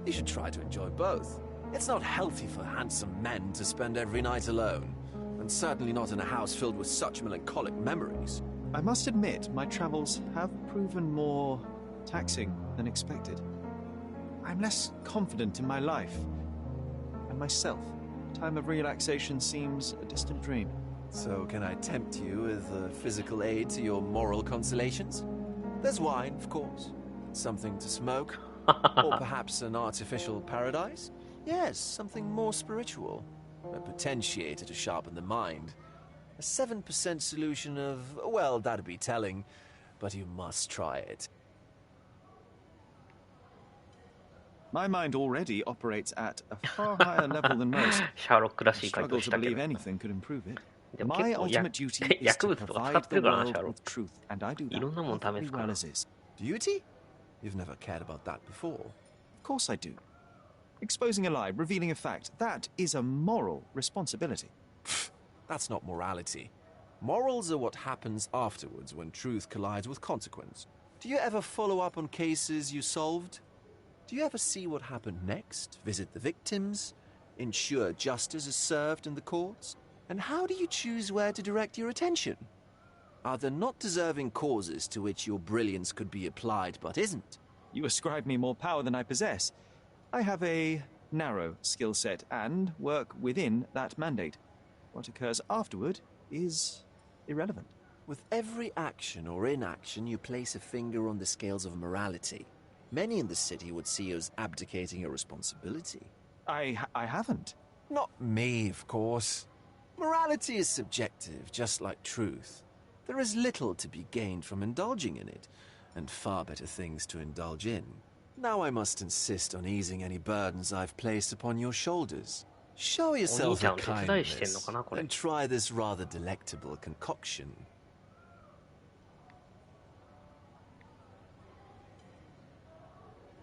You should try to enjoy both. It's not healthy for handsome men to spend every night alone, and certainly not in a house filled with such melancholic memories. I must admit, my travels have proven more taxing than expected. I'm less confident in my life and myself. Time of relaxation seems a distant dream. So can I tempt you with a physical aid to your moral consolations? There's wine, of course. Something to smoke. Or perhaps an artificial paradise? Yes, something more spiritual. A potentiator to sharpen the mind. A 7% solution of, well, that'd be telling, but you must try it. My mind already operates at a far higher level than most. I struggle to believe anything could improve it. My ultimate duty is to provide the world with truth, and I do that perfectly well as is. Duty? You've never cared about that before. Of course I do. Exposing a lie, revealing a fact, that is a moral responsibility. That's not morality. Morals are what happens afterwards when truth collides with consequence. Do you ever follow up on cases you solved? Do you ever see what happened next, visit the victims, ensure justice is served in the courts? And how do you choose where to direct your attention? Are there not deserving causes to which your brilliance could be applied but isn't? You ascribe me more power than I possess. I have a narrow skill set and work within that mandate. What occurs afterward is irrelevant. With every action or inaction, you place a finger on the scales of morality. Many in the city would see you as abdicating your responsibility. I haven't. Not me, of course. Morality is subjective, just like truth. There is little to be gained from indulging in it, and far better things to indulge in. Now I must insist on easing any burdens I've placed upon your shoulders. Show yourself a kindness, and try this rather delectable concoction.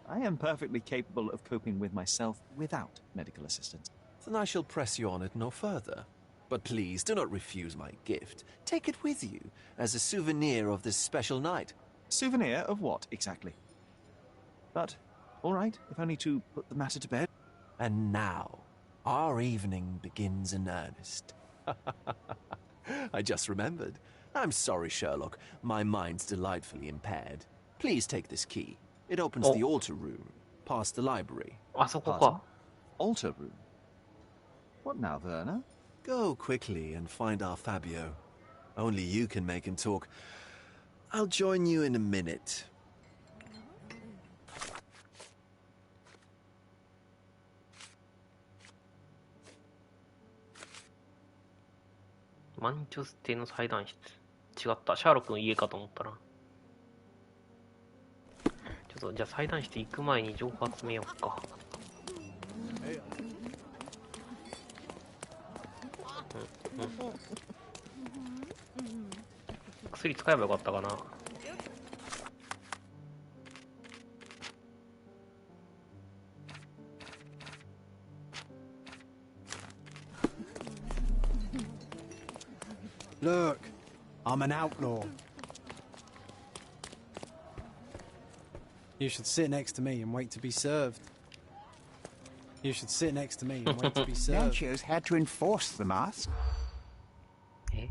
I am perfectly capable of coping with myself without medical assistance. Then I shall press you on it no further. But please do not refuse my gift. Take it with you as a souvenir of this special night. Souvenir of what, exactly? But, all right, if only to put the matter to bed. And now, our evening begins in earnest. I just remembered. I'm sorry, Sherlock. My mind's delightfully impaired. Please take this key. It opens the altar room, past the library. Altar room? What now, Werner? Go quickly and find our Fabio. Only you can make him talk. I'll join you in a minute.マンチョス邸の祭壇室。違った。シャーロックの家かと思ったな。ちょっと、じゃあ祭壇室行く前に情報集めようか。薬使えばよかったかな。Look, I'm an outlaw. You should sit next to me and wait to be served. You should sit next to me and wait to be served. Nancho's had to enforce the mask. Eh?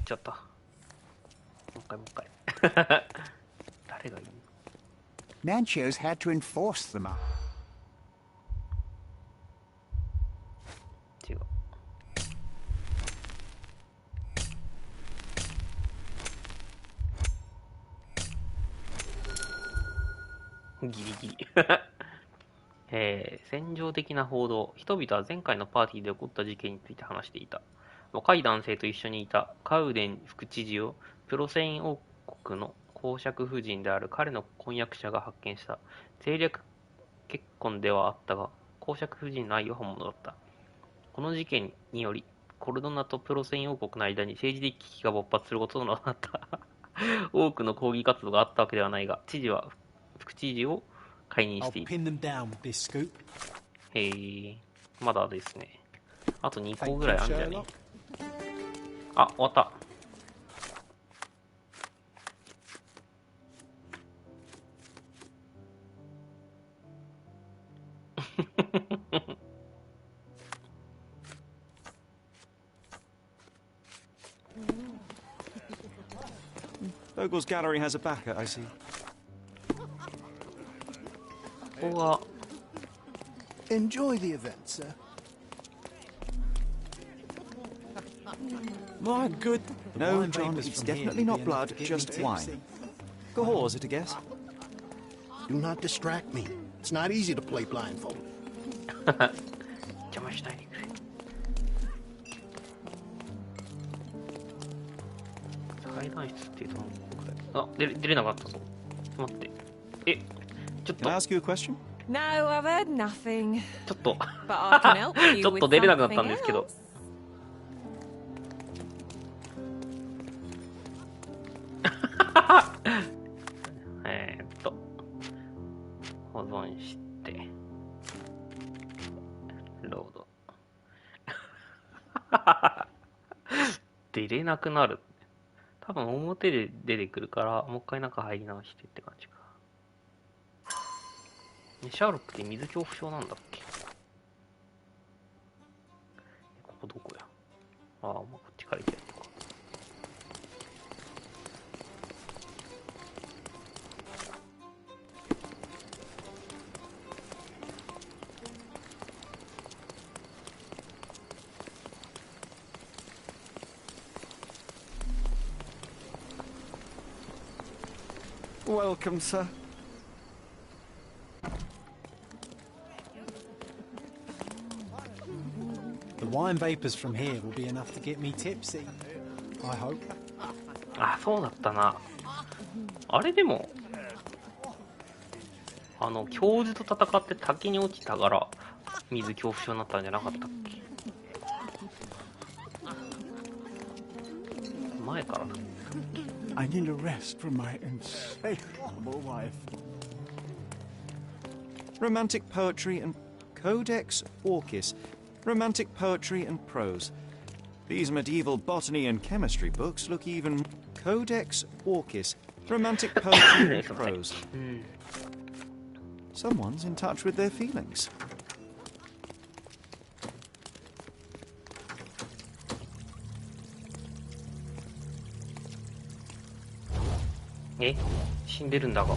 ちゃった。もう一回。誰がいい？ Nancho's had to enforce the mask. 違う。ギリギリ。戦場的な報道。人々は前回のパーティーで起こった事件について話していた。若い男性と一緒にいたカウデン副知事をプロセイン王国の公爵夫人である彼の婚約者が発見した。政略結婚ではあったが、公爵夫人の愛は本物だった。この事件により、コルドナとプロセイン王国の間に政治的危機が勃発することとなった。多くの抗議活動があったわけではないが、知事は副知事を解任してい I'll る。 pin them down with this scoop. へえ、まだですね。あと2個ぐらいあるんじゃね。あ、終わった。Bogle's gallery has a backer, I see. ここが Enjoy the event, sir. My good. No, Wine John, vapours it's from here definitely will not be enough blood, to get me just tipsy. wine. Cahors, at a guess. Do not distract me. It's not easy to play blindfold. 邪魔しないでくれ。階段室っていうとあ、出れなかったぞ。待って。え、ちょっと。Can I ask you a question? No, I've heard nothing. ちょっと。 But I can help you ちょっと with 出れなくなったん something ですけど。 else. 保存して。ロード。出れなくなる。多分表で出てくるから、もう一回中入り直してって感じか。シャーロックって水恐怖症なんだっけ？ここどこや？ああ、まあ、こっちから行けるのか。Welcome, sir. The wine vapours from here will be enough to get me tipsy. I hope. あ、そうだったな。あれでも、教授と戦って滝に落ちたから、水恐怖症になったんじゃなかったっけ？前からだ。I need a rest from my insatiable wife. Romantic poetry and Codex Orchis. Romantic poetry and prose. These medieval botany and chemistry books look even... Codex Orchis. Romantic poetry and prose. Someone's in touch with their feelings. え、死んでるんだが。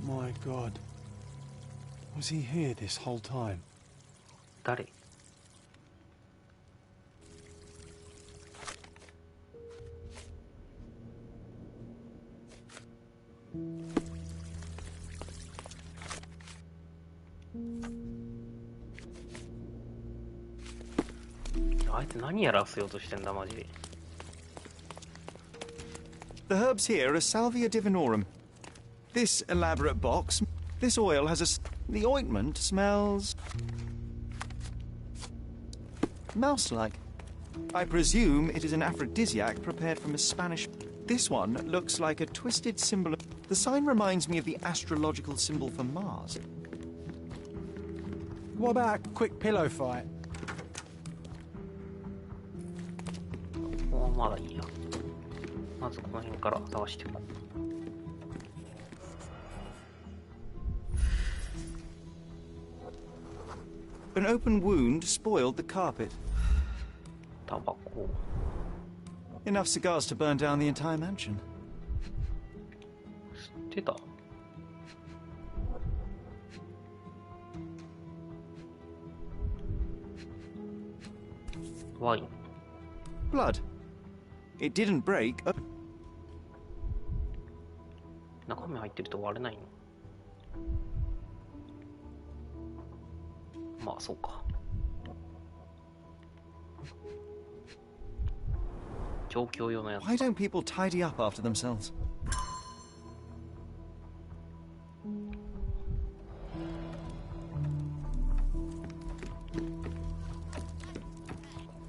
My God. Was he here this whole time? 誰？あいつ何やらせようとしてんだマジで。The herbs here are Salvia divinorum. This elaborate box, this oil has the ointment smells mouse-like. I presume it is an aphrodisiac prepared from a Spanish... This one looks like a twisted symbol. The sign reminds me of the astrological symbol for Mars. What about a quick pillow fight? まだいいや。まずこの辺から探していこう。An open wound spoiled the carpet. タバコ。Enough cigars to burn down the entire mansion. 知ってた？ワイン。Blood. It didn't break. 中身入ってると割れないの？まあそうか。状況用のやつ。Why don't people tidy up after themselves?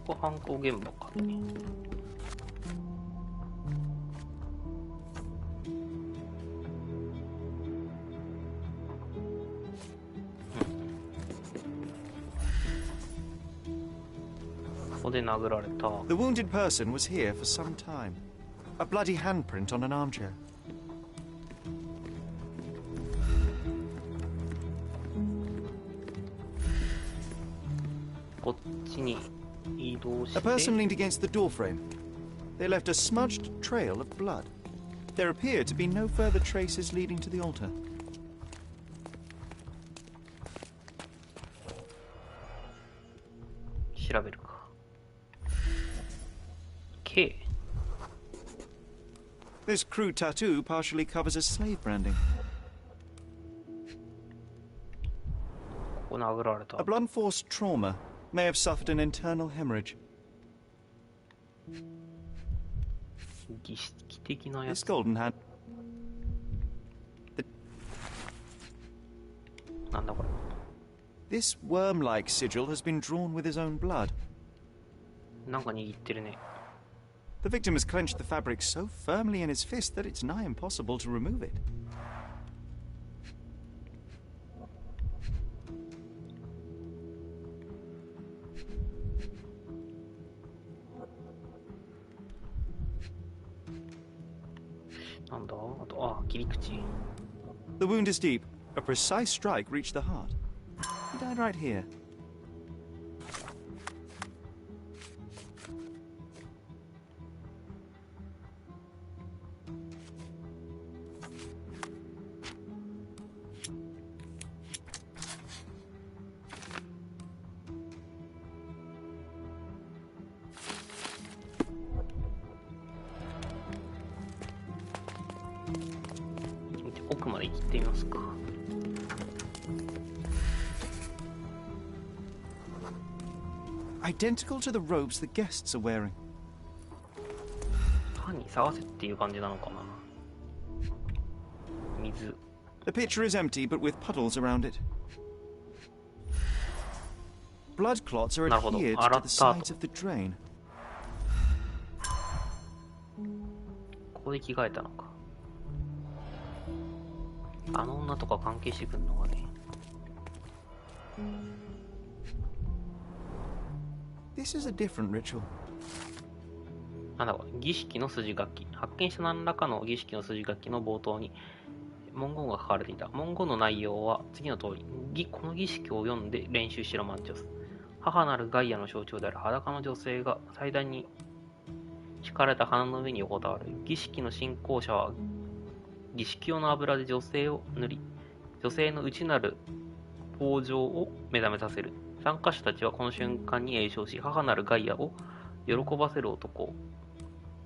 ここ犯行現場かね。ここで殴られた。 The wounded person was here for some time. A bloody handprint on an armchair. こっちに移動して。 A person leaned against the doorframe. They left a smudged trail of blood. There appear to be no further traces leading to the altar. 調べるか。K. This crude tattoo partially covers a slave branding. ここ殴られた。 A blunt-force trauma may have suffered an internal hemorrhage. 儀式的なや This つ。 golden hand. なんだこれ。 This worm-like sigil has been drawn with his own blood. なんか握ってるね。 The victim has clenched the fabric so firmly in his fist that it's nigh impossible to remove it. なんだあと、あ、切り口。 The wound is deep. A precise strike reached the heart. He died right here. Identical to the robes the guests are wearing. 犯人探せっていう感じなのかな。水。 The pitcher is empty, but with puddles around it. Blood clots are adhered to the sides of the drain. ここで着替えたのか。あの女とか関係してくるのがね。This is a different ritual. なんだこれ、儀式の筋書き。発見した何らかの儀式の筋書きの冒頭に文言が書かれていた。文言の内容は次の通り。この儀式を読んで練習しろマンチョス。母なるガイアの象徴である裸の女性が祭壇に敷かれた花の上に横たわる。儀式の信仰者は儀式用の油で女性を塗り、女性の内なる豊穣を目覚めさせる。参加者たちはこの瞬間に栄唱し、母なるガイアを喜ばせる男を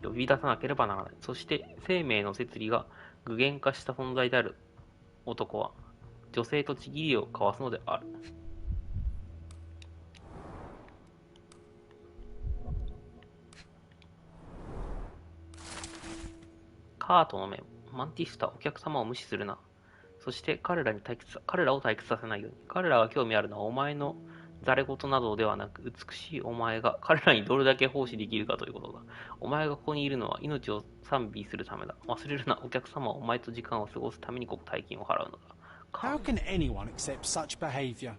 呼び出さなければならない。そして生命の摂理が具現化した存在である男は女性と契りを交わすのである。カートの面。マンティスタ、お客様を無視するな。そして彼らを退屈させないように。彼らが興味あるのはお前のざれ言などではなく、美しいお前が彼らにどれだけ奉仕できるかということだ。お前がここにいるのは命を賛美するためだ。忘れるな、お客様はお前と時間を過ごすためにここ大金を払うのだ。How can anyone accept such behavior?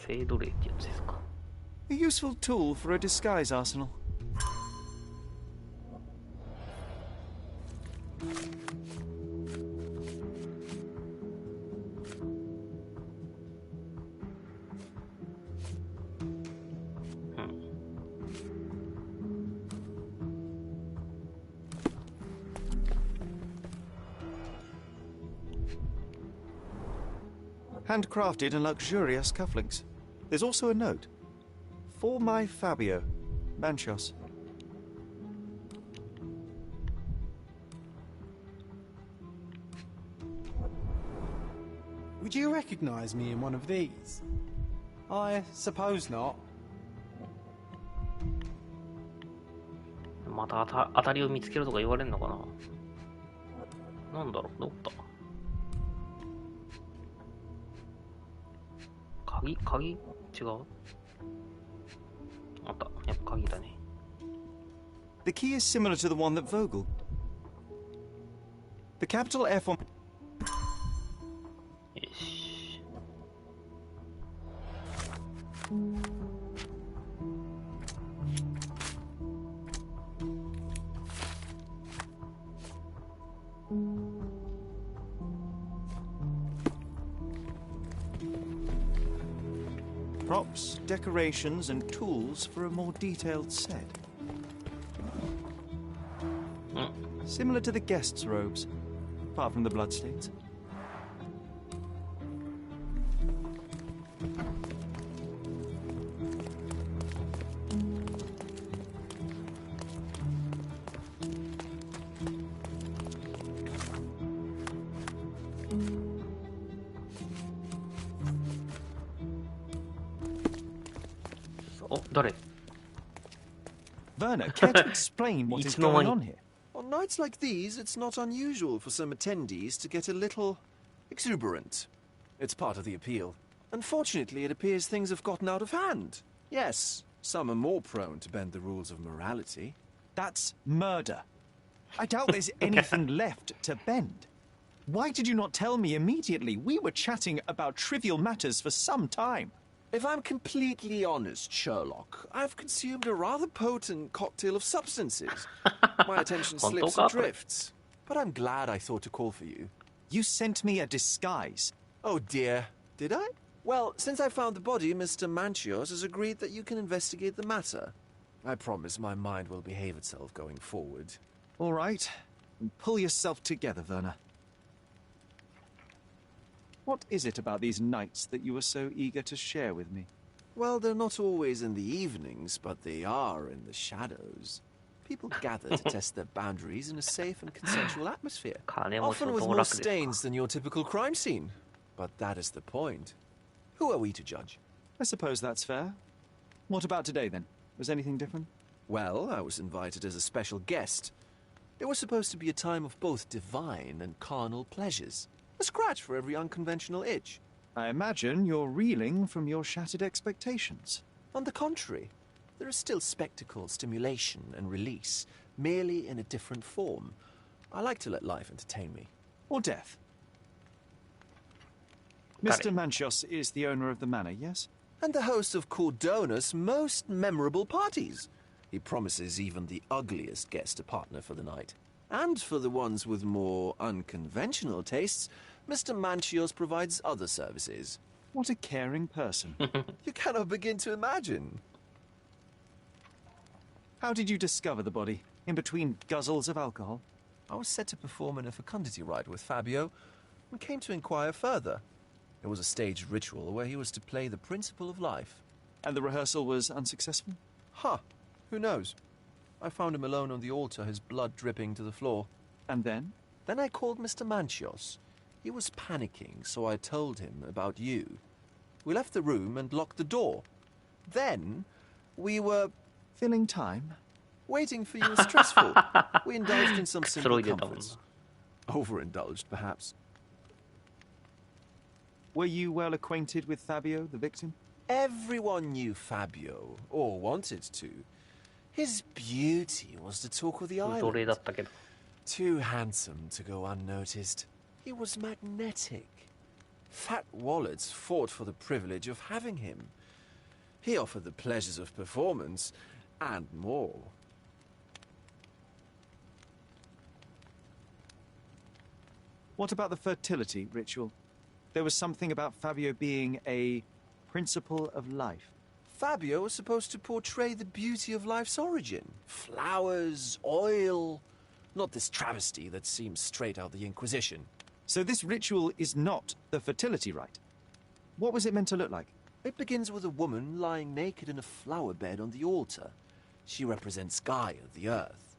性奴隷ってやつですか。A useful tool for a disguise arsenal. Handcrafted and luxurious cufflinks. There's also a note. For my Fabio, Manchos. Would you recognize me in one of these? I suppose not. また当たりを見つけるとか言われるのかな。なんだろう、どこだ。鍵違う。あった。やっぱ鍵だね。The key is similar to the one that Vogel. The capital F on. よし。props, decorations, and tools for a more detailed set. Similar to the guests' robes, apart from the bloodstains. Werner, care to explain what is going on here? On nights like these, it's not unusual for some attendees to get a little exuberant. It's part of the appeal. Unfortunately, it appears things have gotten out of hand. Yes, some are more prone to bend the rules of morality. That's murder. I doubt there's anything left to bend. Why did you not tell me immediately? We were chatting about trivial matters for some time. If I'm completely honest, Sherlock, I've consumed a rather potent cocktail of substances. My attention slips and drifts. But I'm glad I thought to call for you. You sent me a disguise. Oh dear, did I? Well, since I found the body, Mr. Manchios has agreed that you can investigate the matter. I promise my mind will behave itself going forward. All right. Pull yourself together, Werner. What is it about these nights that you were so eager to share with me? Well, they're not always in the evenings, but they are in the shadows. People gather to test their boundaries in a safe and consensual atmosphere, often with more stains than your typical crime scene. But that is the point. Who are we to judge? I suppose that's fair. What about today, then? Was anything different? Well, I was invited as a special guest. It was supposed to be a time of both divine and carnal pleasures. A scratch for every unconventional itch. I imagine you're reeling from your shattered expectations. On the contrary, there is still spectacle, stimulation, and release, merely in a different form. I like to let life entertain me. Or death. Mr. Manchios is the owner of the manor, yes? And the host of Cordona's most memorable parties. He promises even the ugliest guest a partner for the night. And for the ones with more unconventional tastes, Mr. Manchios provides other services. What a caring person. You cannot begin to imagine. How did you discover the body? In between guzzles of alcohol? I was set to perform in a fecundity rite with Fabio and came to inquire further. It was a staged ritual where he was to play the principle of life. And the rehearsal was unsuccessful? Who knows? I found him alone on the altar, his blood dripping to the floor. And then? Then I called Mr. Manchios. He was panicking, so I told him about you. We left the room and locked the door. Then we were... filling time? Waiting for you was stressful. We indulged in some simple comforts. Overindulged, perhaps. Were you well acquainted with Fabio, the victim? Everyone knew Fabio, or wanted to. His beauty was the talk of the island. Too handsome to go unnoticed. He was magnetic. Fat wallets fought for the privilege of having him. He offered the pleasures of performance, and more. What about the fertility ritual? There was something about Fabio being a principle of life. Fabio was supposed to portray the beauty of life's origin. Flowers, oil... Not this travesty that seems straight out of the Inquisition. So this ritual is not the fertility rite. What was it meant to look like? It begins with a woman lying naked in a flower bed on the altar. She represents Gaia, the earth.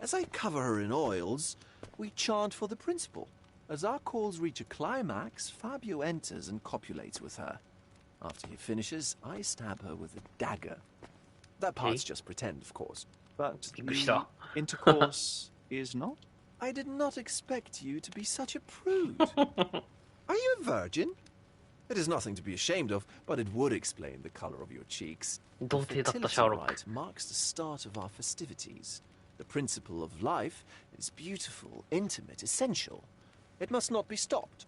As I cover her in oils, we chant for the principle. As our calls reach a climax, Fabio enters and copulates with her. After he finishes, I stab her with a dagger. That part's just pretend, of course. But the intercourse is not? I did not expect you to be such a prude. Are you a virgin? It is nothing to be ashamed of, but it would explain the color of your cheeks. The fertility rite marks the start of our festivities. The principle of life is beautiful, intimate, essential. It must not be stopped.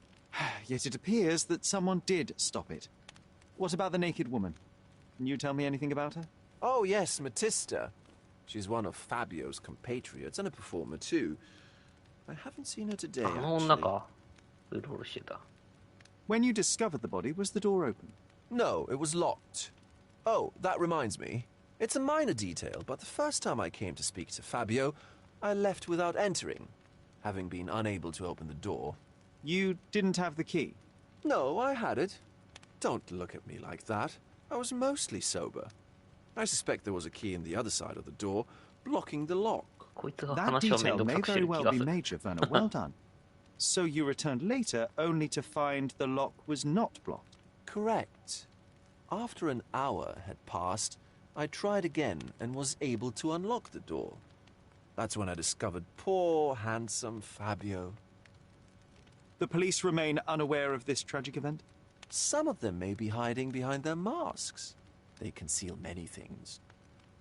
Yet it appears that someone did stop it. What about the naked woman? Can you tell me anything about her? Oh, yes, Matista. She's one of Fabio's compatriots and a performer, too. I haven't seen her today, actually. When you discovered the body, was the door open? No, it was locked. Oh, that reminds me. It's a minor detail, but the first time I came to speak to Fabio, I left without entering, having been unable to open the door. You didn't have the key? No, I had it. Don't look at me like that. I was mostly sober. I suspect there was a key in the other side of the door, blocking the lock. That detail may very well be major, Werner. Well done. So you returned later, only to find the lock was not blocked? Correct. After an hour had passed, I tried again and was able to unlock the door. That's when I discovered poor, handsome Fabio. The police remain unaware of this tragic event? Some of them may be hiding behind their masks. They conceal many things.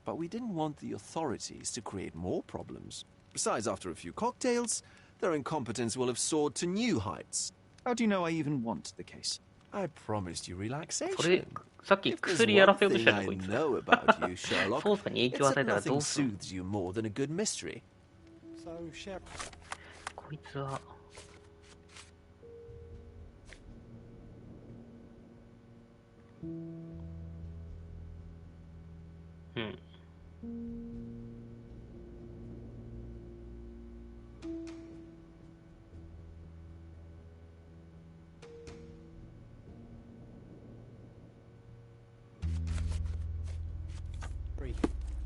But we didn't want the authorities to create more problems. Besides, after a few cocktails, their incompetence will have soared to new heights. How do you know I even want the case? I promised you relaxation. それ、さっき薬やらせようとしてるの、こいつ。 know about you, Sherlock. 捜査に影響を与えたらどうする？ Nothing soothes you more than a good mystery. So, Sheriff. こいつは。うん。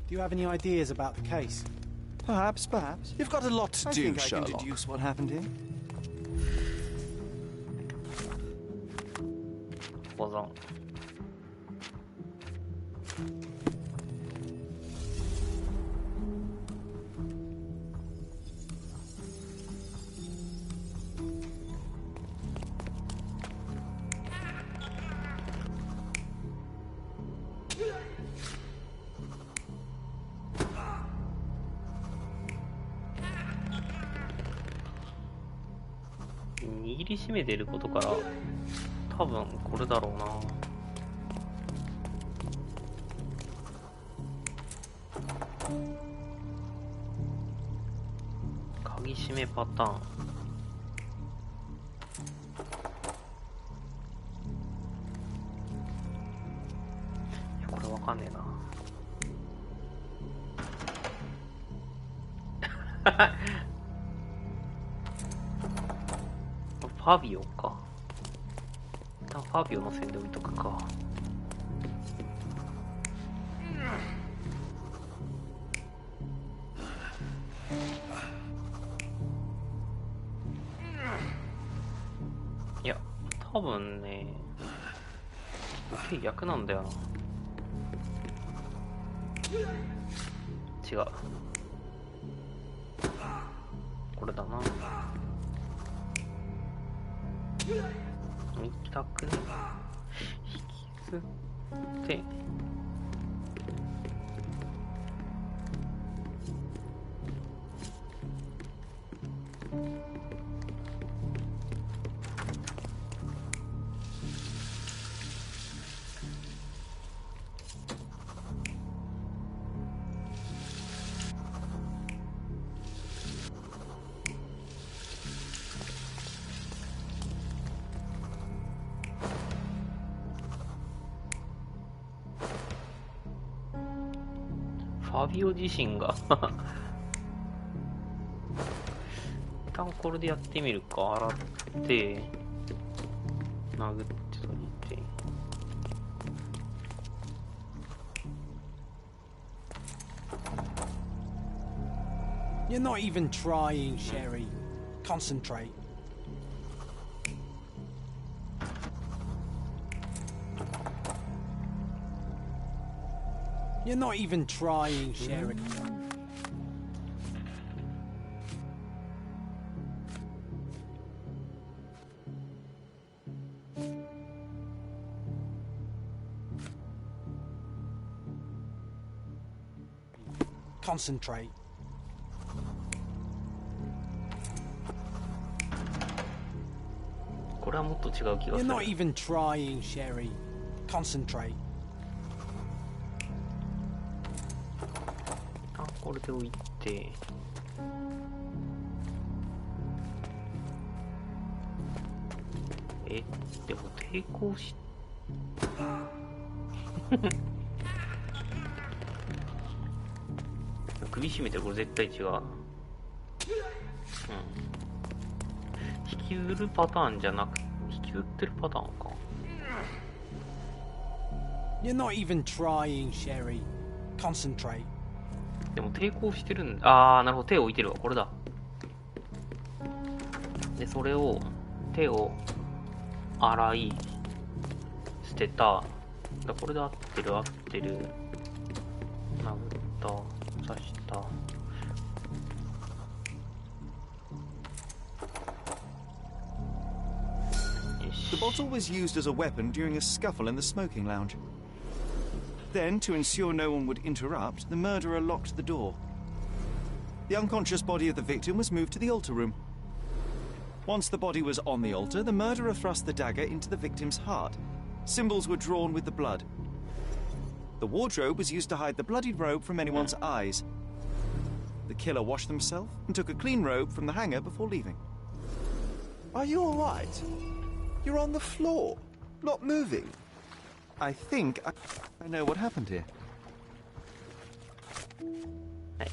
Do you have any ideas about the case? Perhaps. You've got a lot to do, I think Sherlock. I can deduce what happened here. 保存。握りしめてることから多分これだろうな。鍵締めパターン。いやこれわかんねえな。ファビオか。一旦ファビオの線で置いとくか。いや、多分ね、手逆なんだよな。違う。これだな。見たくね。引きずって。ファビオ自身が一旦これでやってみるか。洗って殴ってといて。You're not even trying, Sherry. Concentrate. You're not even trying, Sherry. Concentrate. You're not even trying, Sherry. Concentrate. これで置いて。でも抵抗し首絞めてる、これ絶対違う。引きずるパターンじゃなく、引きずってるパターンか。You're not even trying, Sherry. Concentrate. でも抵抗してるんだ。なるほど、手を置いてるわ、これだ。で、それを、手を洗い、捨てた。これで合ってる、合ってる。殴った、刺した。The bottle was used as a weapon during a scuffle in the smoking lounge. Then, to ensure no one would interrupt, the murderer locked the door. The unconscious body of the victim was moved to the altar room. Once the body was on the altar, the murderer thrust the dagger into the victim's heart. Symbols were drawn with the blood. The wardrobe was used to hide the bloodied robe from anyone's eyes. The killer washed himself and took a clean robe from the hanger before leaving. Are you all right? You're on the floor, not moving. I think I know what happened here. Hey.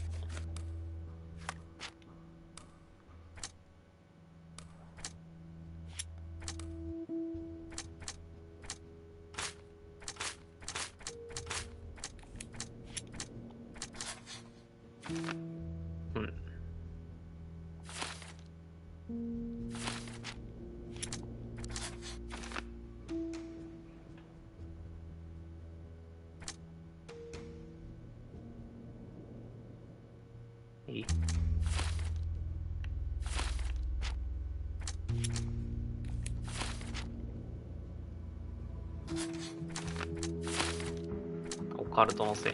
Hey.オカルトのせい。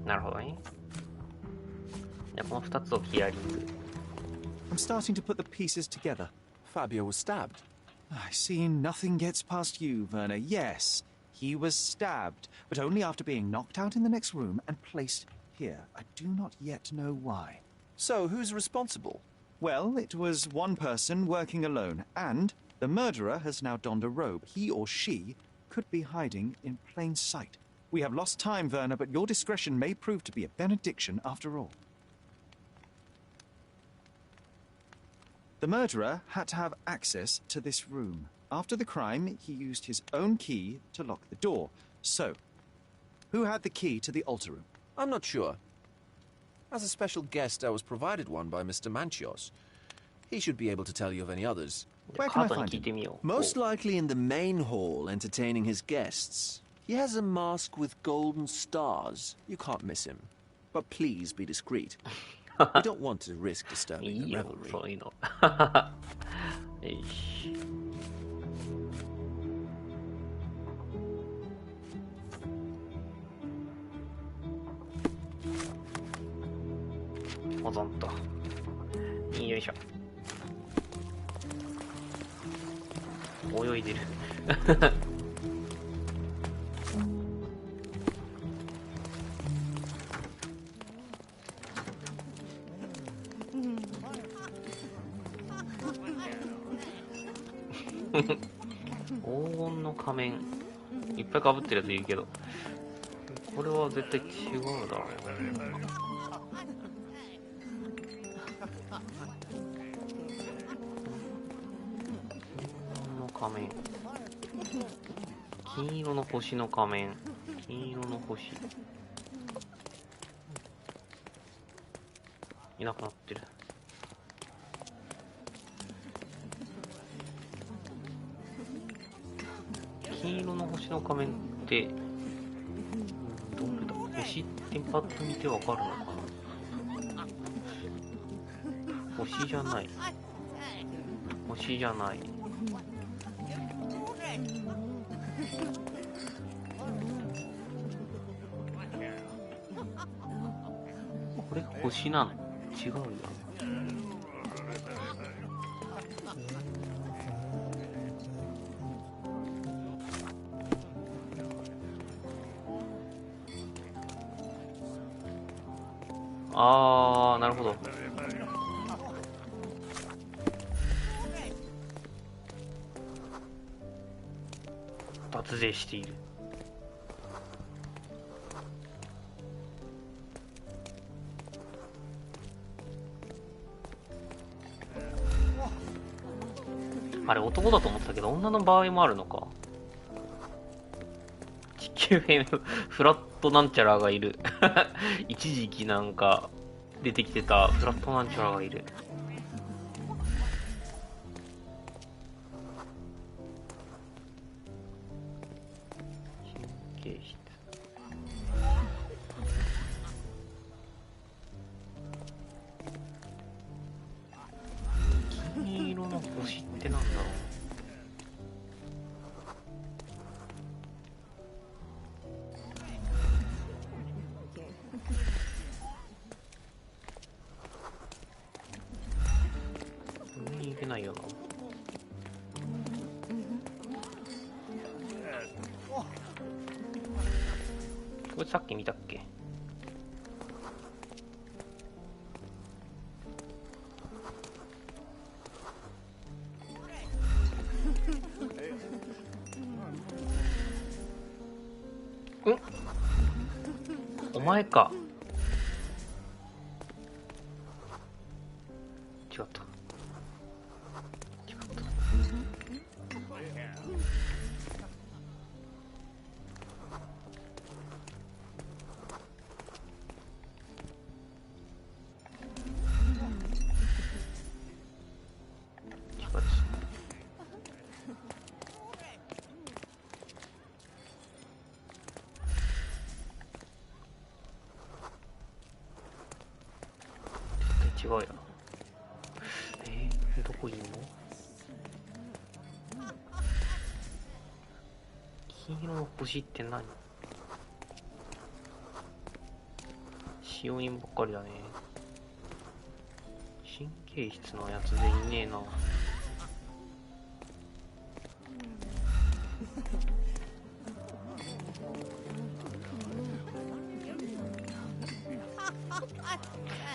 なるほどね。じゃあこの2つをヒアリング。I'm starting to put the pieces together. Fabio was stabbed. I see nothing gets past you, Werner. Yes, he was stabbed, but only after being knocked out in the next room and placed here. I do not yet know why. So, who's responsible? Well, it was one person working alone, and the murderer has now donned a robe. He or she could be hiding in plain sight. We have lost time, Werner, but your discretion may prove to be a benediction after all. The murderer had to have access to this room. After the crime, he used his own key to lock the door. So, who had the key to the altar room? I'm not sure. As a special guest, I was provided one by Mr. Manchios. He should be able to tell you of any others. Where can I find him? Most likely in the main hall, entertaining his guests. He has a mask with golden stars. You can't miss him. But please be discreet. We don't want to risk disturbing the revelry. そういうの。よし。保存と。よいしょ。泳いでる。黄金の仮面いっぱいかぶってるやついるけど、これは絶対違うだろう。仮面、金色の星の仮面、金色の星いなくなってる。金色の星の仮面ってどれだ？星ってパッと見てわかるのかな？星じゃない。星じゃない。これ星なの？違うよ。あー、なるほど。脱税している。あれ男だと思ってたけど女の場合もあるのか。地球編フラットなんちゃらがいる。一時期なんか出てきてたフラットなんちゃらがいる。神経質。金色の星ってなんだろう。上に行けないよな。これさっき見たっけ？お前か。違った。違うよな。どこいんの？金色の星って何？使用人ばっかりだね。神経質なやつでいねえな。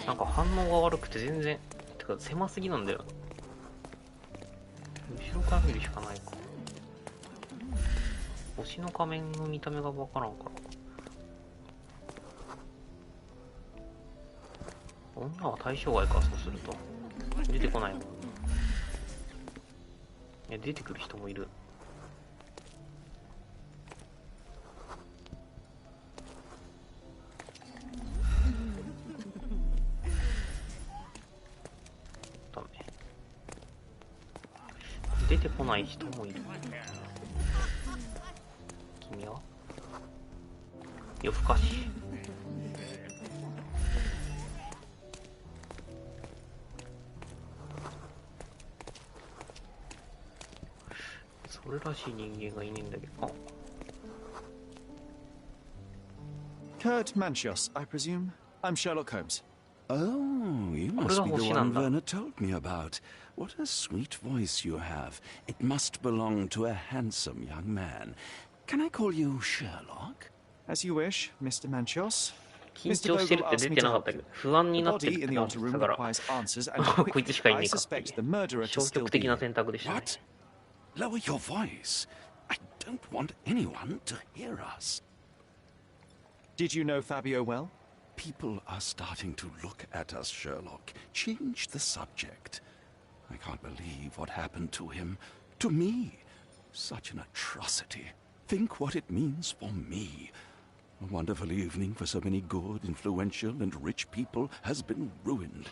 なんか反応が悪くて全然、てか狭すぎなんだよ。後ろから見るしかないか。星の仮面の見た目がわからんから。女は対象外か、そうすると。出てこないもん。いや、出てくる人もいる。出てこない人もいる。君は夜更かし。それらしい人間がいねえんだけど。Kurt Manchios, I presume. I'm Sherlock Holmes. Oh, you must be the one Werner told me about. What a sweet voice you have. It must belong to a handsome young man. Can I call you Sherlock? As you wish, Mr. Manchios. 緊張してるって出てなかったけど、不安になってるってなってたから、こいつしかいねえかっていう消極的な選択でしたね。Lower your voice. I don't want anyone to hear us. Did you know Fabio well? People are starting to look at us, Sherlock. Change the subject. I can't believe what happened to him. To me. Such an atrocity. Think what it means for me. A wonderful evening for so many good, influential, and rich people has been ruined.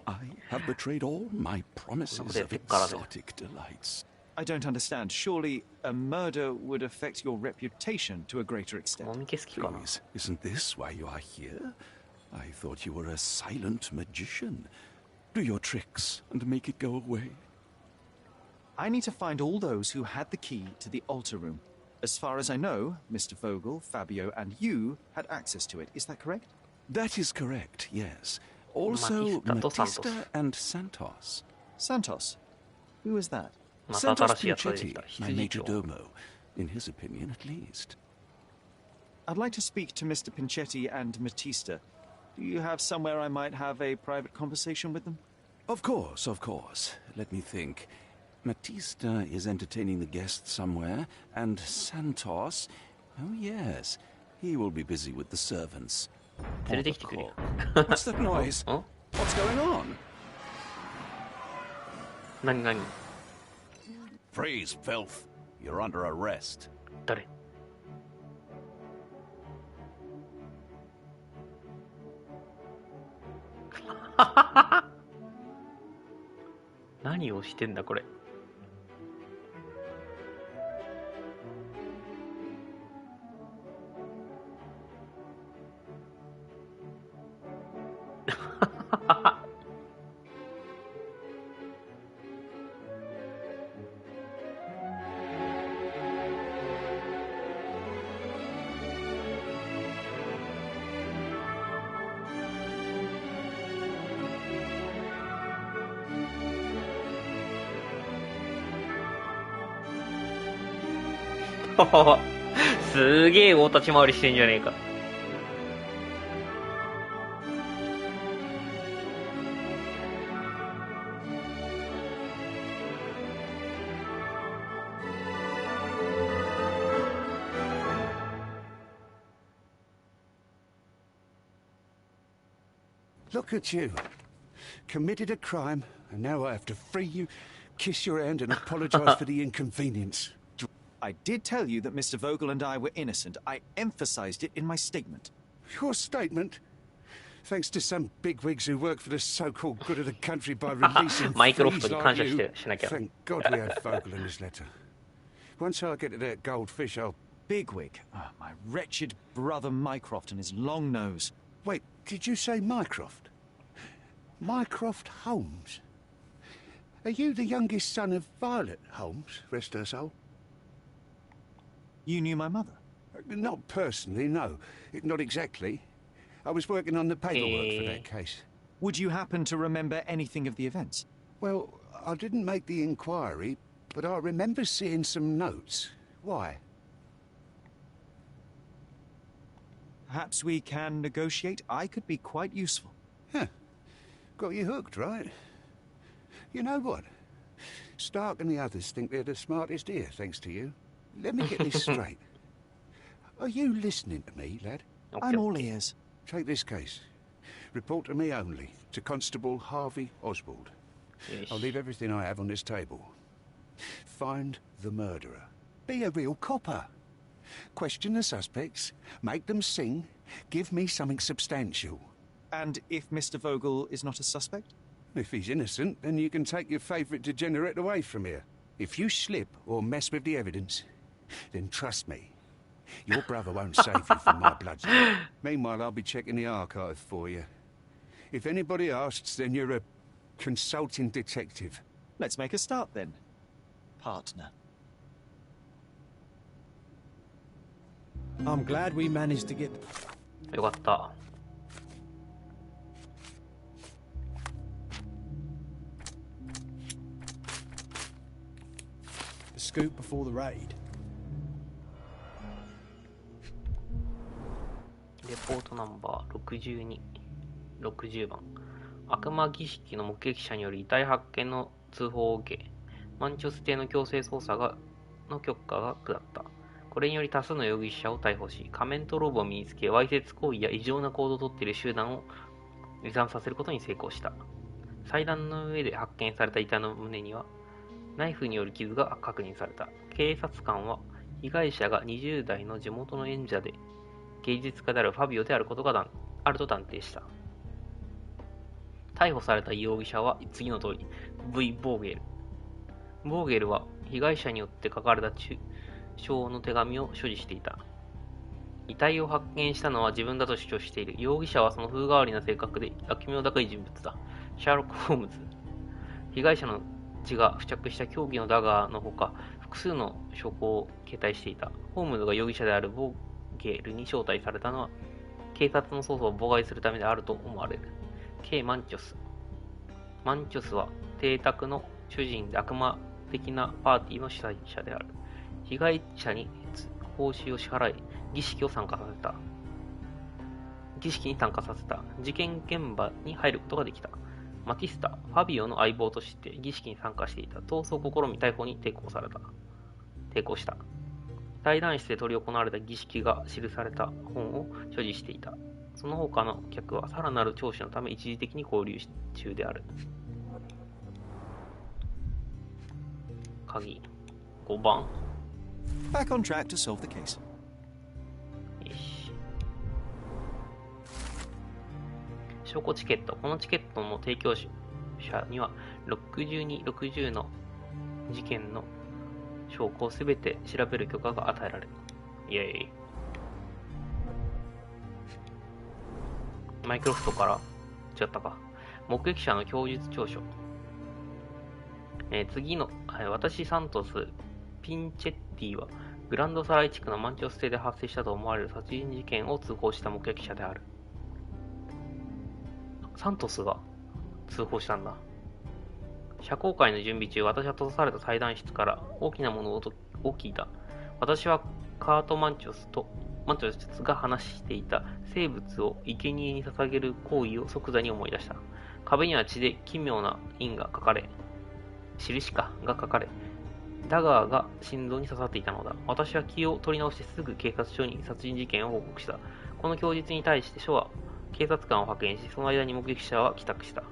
I have betrayed all my promises of exotic delights. I don't understand. Surely a murder would affect your reputation to a greater extent. Please, isn't this why you are here? I thought you were a silent magician. Do your tricks and make it go away. I need to find all those who had the key to the altar room. As far as I know, Mr. Vogel, Fabio, and you had access to it. Is that correct? That is correct, yes. Also, Matista and Santos. Santos? Who is that? Santos Pinchetti, my major domo. In his opinion, at least. I'd like to speak to Mr. Pinchetti and Matista. Do you have somewhere I might have a private conversation with them? Of course, of course. Let me think. Matista is entertaining the guests somewhere, and Santos, oh yes, he will be busy with the servants. What's that noise? What's going on? 何 Freeze, filth. You're under arrest. 誰何をしてんだこれ。すげえ大立ち回りしてんじゃねえか。Look at you. Committed a crime, and now I have to free you, kiss your hand, and apologize for the inconvenience. I did tell you that Mr. Vogel and I were innocent. I emphasized it in my statement. Your statement? Thanks to some bigwigs who work for the so-called good of the country by releasing thieves like you. Thank God we had Vogel in his letter. Once I get to that goldfish, I'll... Bigwig? Oh, my wretched brother Mycroft and his long nose. Wait, did you say Mycroft? Mycroft Holmes? Are you the youngest son of Violet Holmes, rest her soul? You knew my mother? Not personally, no. Not exactly. I was working on the paperwork for that case. Would you happen to remember anything of the events? Well, I didn't make the inquiry, but I remember seeing some notes. Why? Perhaps we can negotiate. I could be quite useful. Huh. Got you hooked, right? You know what? Stark and the others think they're the smartest here, thanks to you. Let me get this straight. Are you listening to me, lad? I'm all ears. Take this case. Report to me only, to Constable Harvey Oswald. I'll leave everything I have on this table. Find the murderer. Be a real copper. Question the suspects, make them sing, give me something substantial. And if Mr. Vogel is not a suspect? If he's innocent, then you can take your favourite degenerate away from here. If you slip or mess with the evidence, then trust me, your brother won't save you from my bloodstain. Meanwhile, I'll be checking the archive for you. If anybody asks, then you're a consulting detective. Let's make a start then, partner. I'm glad we managed to get... よかった。The scoop before the raid. レポートナンバー62、60番。悪魔儀式の目撃者による遺体発見の通報を受け、マンチョス邸の強制捜査の許可が下った。これにより多数の容疑者を逮捕し、仮面とローブを身につけ、わいせつ行為や異常な行動をとっている集団を離散させることに成功した。祭壇の上で発見された遺体の胸には、ナイフによる傷が確認された。警察官は、被害者が20代の地元の演者で、芸術家であるファビオであることがあると断定した。逮捕された容疑者は次の通り、V. ボーゲル。ボーゲルは被害者によって書かれた抽象の手紙を所持していた。遺体を発見したのは自分だと主張している。容疑者はその風変わりな性格で悪名高い人物だ。シャーロック・ホームズ。被害者の血が付着した凶器のダガーのほか、複数の証拠を携帯していた。ホームズが容疑者であるボーゲールに招待されたのは、警察の捜査を妨害するためであると思われる。K. マンチョス。マンチョスは邸宅の主人で悪魔的なパーティーの主催者である。被害者に報酬を支払い、儀式に参加させた。事件現場に入ることができた。マティスタ、ファビオの相棒として儀式に参加していた。逃走を試み逮捕に抵抗した。対談室で執り行われた儀式が記された本を所持していた。その他の客はさらなる聴取のため一時的に勾留中である。鍵5番。 Back on track to solve the case. よし。証拠チケット。このチケットの提供者には62、60の事件の証拠をすべて調べる許可が与えられる。イェイ。マイクロフトから違ったか。目撃者の供述調書。次の、私サントス・ピンチェッティはグランドサライ地区のマンチョス邸で発生したと思われる殺人事件を通報した目撃者である。サントスが通報したんだ。社交会の準備中、私は閉ざされた祭壇室から大きなものを聞いた。私はカート・マンチョスが話していた生物を生贄に捧げる行為を即座に思い出した。壁には血で奇妙な印が書かれ、印が書かれ、ダガーが心臓に刺さっていたのだ。私は気を取り直してすぐ警察署に殺人事件を報告した。この供述に対して署は警察官を派遣し、その間に目撃者は帰宅した。こ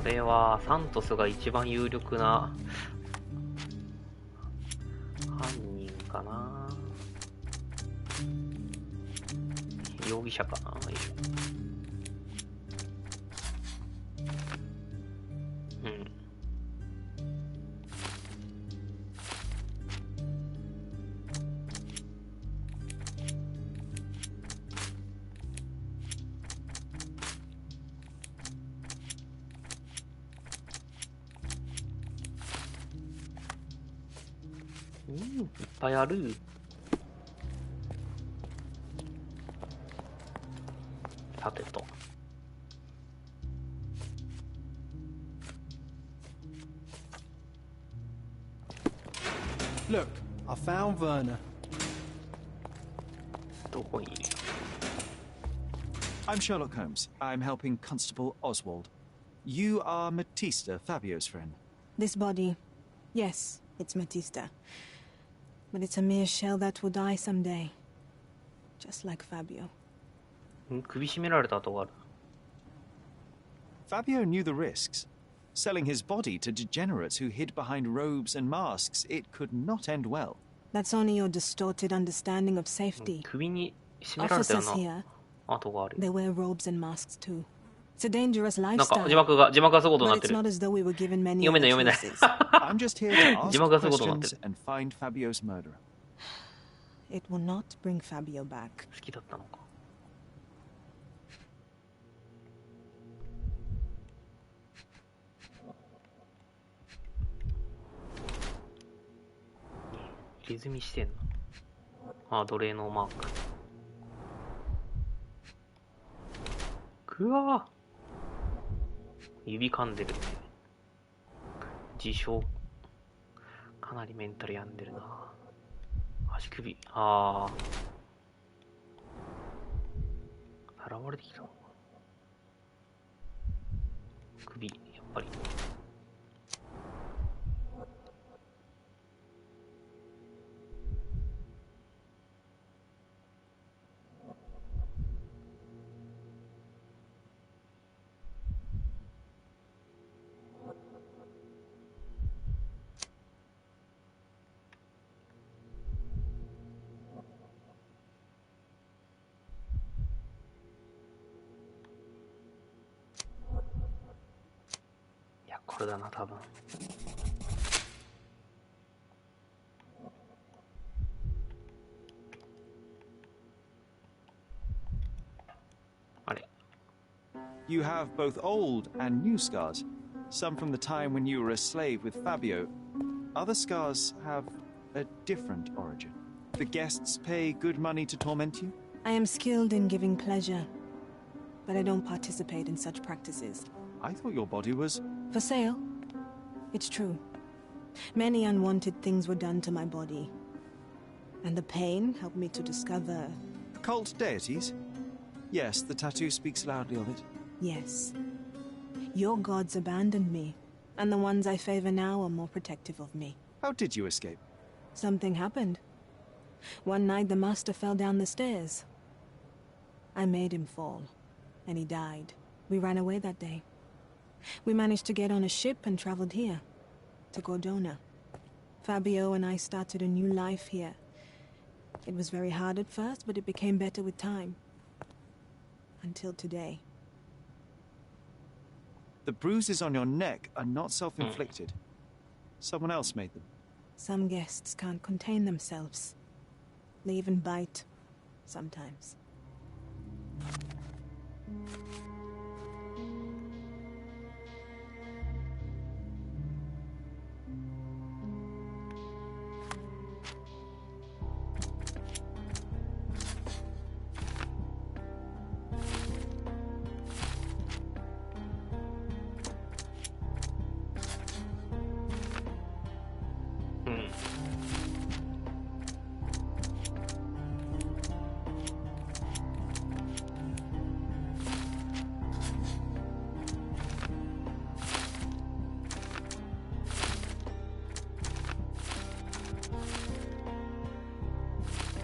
れはサントスが一番有力な犯人かな、容疑者かな。いっぱいある。さてと。Look, I found Werner. どこにいる？ I'm Sherlock Holmes. I'm helping Constable Oswald. You are Matista, Fabio's friend. This body, yes, it's Matista. But it's a mere shell that will die someday. Just like Fabio. 首絞められた跡がある。 Fabio knew the risks. Selling his body to degenerates who hid behind robes and masks, it could not end well. That's only your distorted understanding of safety. 首に絞められたよ Officers う here, な跡がある。 they wear robes and masks too. It's a dangerous なんか lifestyle. 字幕がそういうことにな But って it's る。 not as though we were given many 読めない other 読めない。 choices. I'm just here to ask 字幕がそういうことになって questions る。 and find Fabio's murderer. It will not bring Fabio back. 好きだったのか。入れ墨してんの。あ、奴隷のマーク。くわー、指噛んでるね。自称かなりメンタル病んでるな。足首、あー、現れてきたのか。首、やっぱり。これだな、多分。あれ。 You have both old and new scars. Some from the time when you were a slave with Fabio. Other scars have a different origin. The guests pay good money to torment you? I am skilled in giving pleasure, but I don't participate in such practices. I thought your body was... For sale? It's true. Many unwanted things were done to my body. And the pain helped me to discover... Occult deities? Yes, the tattoo speaks loudly of it. Yes. Your gods abandoned me, and the ones I favor now are more protective of me. How did you escape? Something happened. One night the master fell down the stairs. I made him fall, and he died. We ran away that day. We managed to get on a ship and traveled here, to Gordona. Fabio and I started a new life here. It was very hard at first, but it became better with time. Until today. The bruises on your neck are not self-inflicted. Someone else made them. Some guests can't contain themselves. They even bite, sometimes.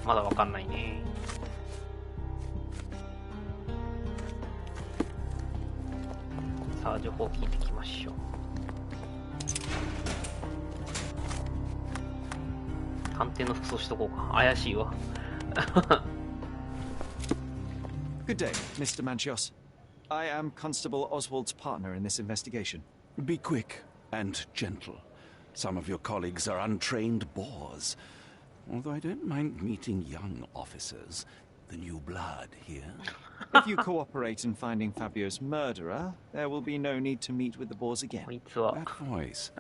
まだわかんないね。さあ情報を聞いてきましょう。探偵の服装しとこうか。怪しいわ。Good day, Mr. Manchios. I am Constable Oswald's partner in this investigation. Be quick and gentle. Some of your colleagues are untrained boors. Although I don't mind meeting young officers, the new blood here. If you cooperate in finding Fabio's murderer, there will be no need to meet with the boars again. That voice.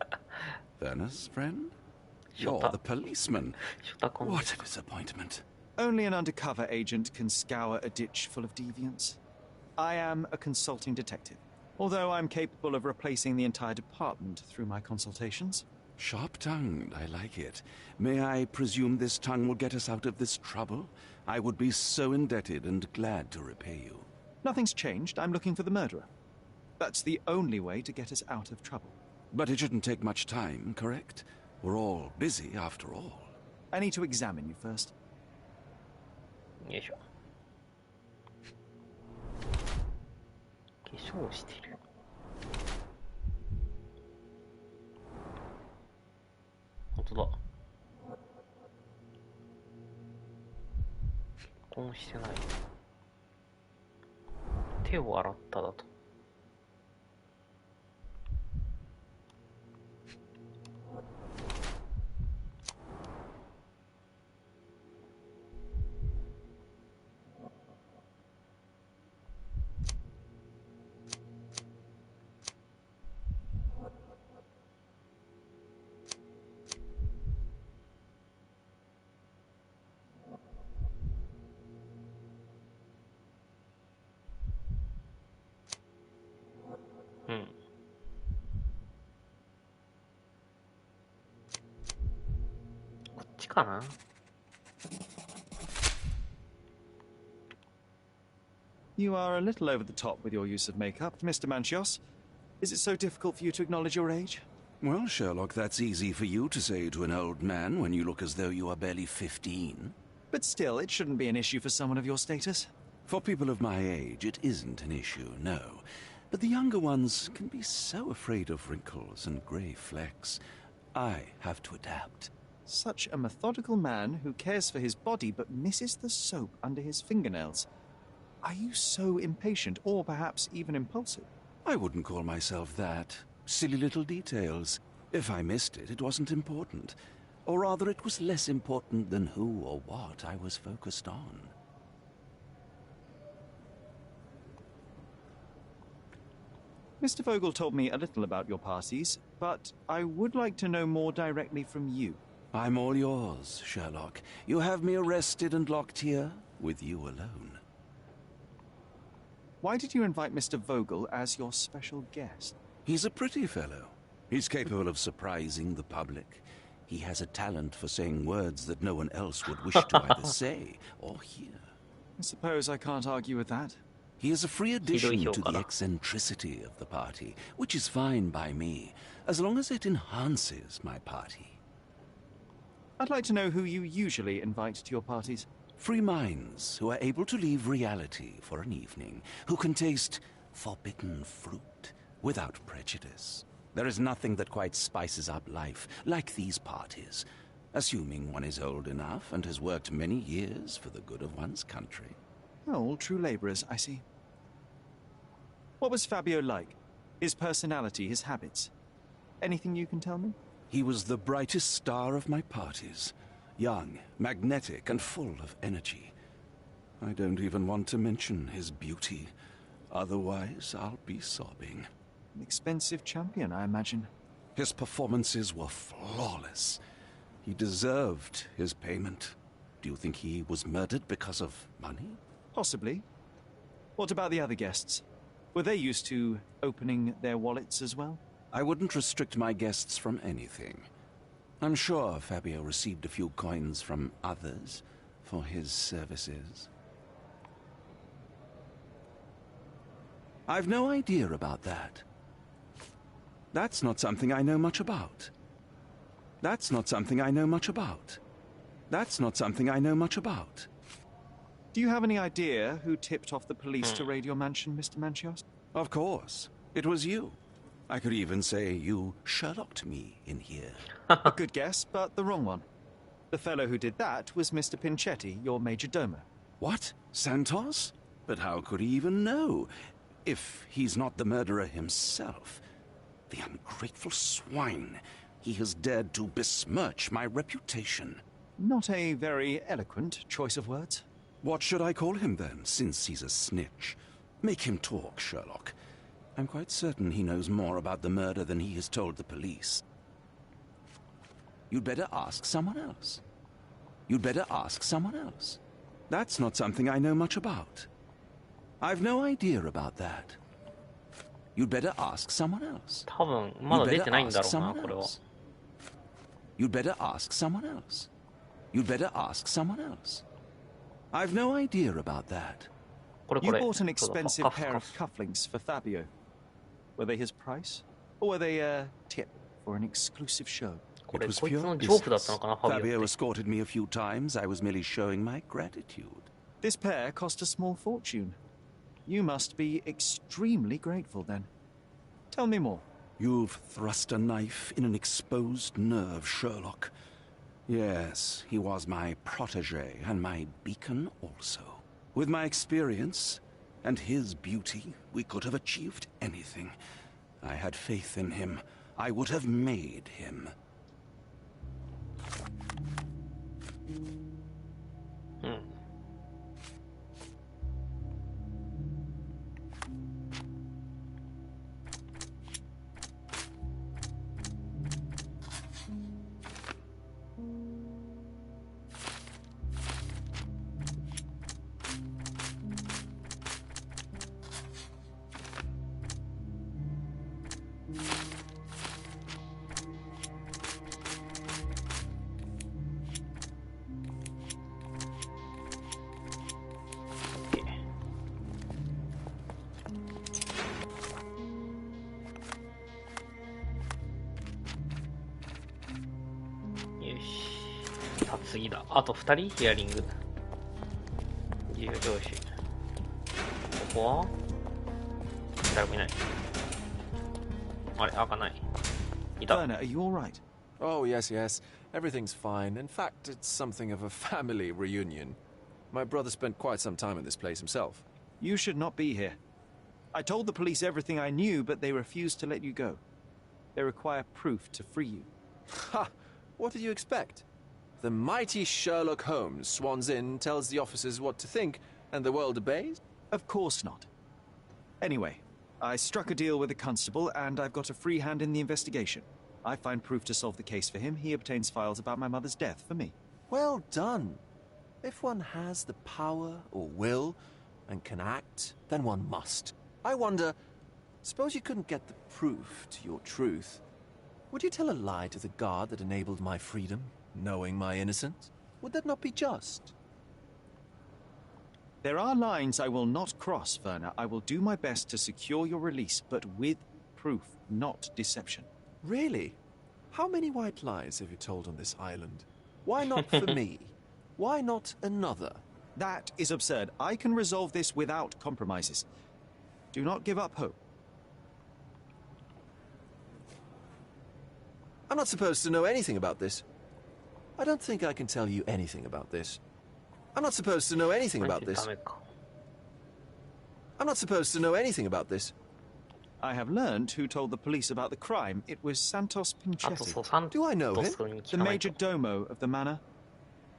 Werner's friend? You're the policeman. What a disappointment. Only an undercover agent can scour a ditch full of deviants. I am a consulting detective, although I'm capable of replacing the entire department through my consultations. Sharp-tongued, I like it. May I presume this tongue will get us out of this trouble? I would be so indebted and glad to repay you. Nothing's changed. I'm looking for the murderer. That's the only way to get us out of trouble. But it shouldn't take much time, correct? We're all busy after all. I need to examine you first. よいしょ。化粧してる。本当だ。結婚してない。手を洗っただと。かな。You are a little over the top with your use of makeup, Mr. Manchios. Is it so difficult for you to acknowledge your age? Well, Sherlock, that's easy for you to say to an old man when you look as though you are barely 15. But still, it shouldn't be an issue for someone of your status. For people of my age, it isn't an issue, no. But the younger ones can be so afraid of wrinkles and grey flecks. I have to adapt. Such a methodical man who cares for his body but misses the soap under his fingernails. Are you so impatient, or perhaps even impulsive? I wouldn't call myself that. Silly little details. If I missed it, it wasn't important. Or rather, it was less important than who or what I was focused on. Mr. Vogel told me a little about your parties, but I would like to know more directly from you. I'm all yours, Sherlock. You have me arrested and locked here, with you alone. Why did you invite Mr. Vogel as your special guest? He's a pretty fellow. He's capable of surprising the public. He has a talent for saying words that no one else would wish to either say or hear. I suppose I can't argue with that. He is a free addition to the eccentricity of the party, which is fine by me, as long as it enhances my party. I'd like to know who you usually invite to your parties. Free minds who are able to leave reality for an evening, who can taste forbidden fruit without prejudice. There is nothing that quite spices up life like these parties, assuming one is old enough and has worked many years for the good of one's country. Oh, all true labourers, I see. What was Fabio like? His personality, his habits? Anything you can tell me? He was the brightest star of my parties. Young, magnetic, and full of energy. I don't even want to mention his beauty. Otherwise, I'll be sobbing. An expensive champion, I imagine. His performances were flawless. He deserved his payment. Do you think he was murdered because of money? Possibly. What about the other guests? Were they used to opening their wallets as well? I wouldn't restrict my guests from anything. I'm sure Fabio received a few coins from others for his services. I've no idea about that. That's not something I know much about. That's not something I know much about. That's not something I know much about. Do you have any idea who tipped off the police to raid your mansion, Mr. Manchios? Of course. It was you. I could even say you Sherlocked me in here. A good guess, but the wrong one. The fellow who did that was Mr. Pinchetti, your major domo. What? Santos? But how could he even know? If he's not the murderer himself. The ungrateful swine. He has dared to besmirch my reputation. Not a very eloquent choice of words. What should I call him then, since he's a snitch? Make him talk, Sherlock. I'm quite certain he knows more about the murder than he has told the police. You'd better ask someone else. You'd better ask someone else. That's not something I know much about. I've no idea about that. You'd better ask someone else. 多分まだ出てないんだろうな、これは。You'd better ask someone else. You'd better ask someone else. I've no idea about that. You bought an expensive pair of cufflinks for Fabio. Were they his price? Or were they a tip for an exclusive show? It was pure business. Fabio escorted me a few times. I was merely showing my gratitude. This pair cost a small fortune. You must be extremely grateful then. Tell me more. You've thrust a knife in an exposed nerve, Sherlock. Yes, he was my protege and my beacon also. With my experience and his beauty, we could have achieved anything. I had faith in him. I would have made him.次だ。あと2人ヒアリング。よし。ここは誰もいない。あれ開かない。いた。Werner, are you all right? Oh, yes. Everything's fine. In fact, it's something of a family reunion. My brother spent quite some time in this place himself. You should not be here. I told the police everything I knew, but they refused to let you go. They require proof to free you. Ha! What did you expect? The mighty Sherlock Holmes swans in, tells the officers what to think, and the world obeys? Of course not. Anyway, I struck a deal with the constable, and I've got a free hand in the investigation. I find proof to solve the case for him. He obtains files about my mother's death for me. Well done. If one has the power or will and can act, then one must. I wonder, suppose you couldn't get the proof to your truth. Would you tell a lie to the guard that enabled my freedom, knowing my innocence? Would that not be just? There are lines I will not cross, Werner. I will do my best to secure your release, but with proof, not deception. Really? How many white lies have you told on this island? Why not for me? Why not another? That is absurd. I can resolve this without compromises. Do not give up hope. I'm not supposed to know anything about this. I don't think I can tell you anything about this. I'm not supposed to know anything about this. I'm not supposed to know anything about this. I have learned who told the police about the crime. It was Santos Pinchetti. Do I know him? The major domo of the manor.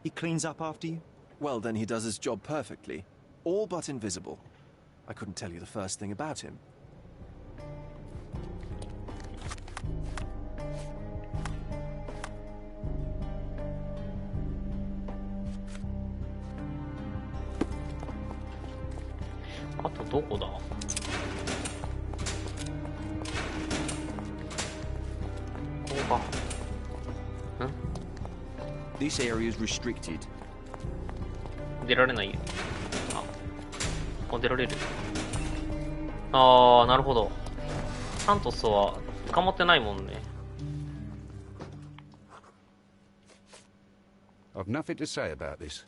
He cleans up after you? Well, then he does his job perfectly. All but invisible. I couldn't tell you the first thing about him. This area is restricted. 出られないよ。あ、出られる。ああ、なるほど。サントスは捕まってないもんね。I've nothing to say about this.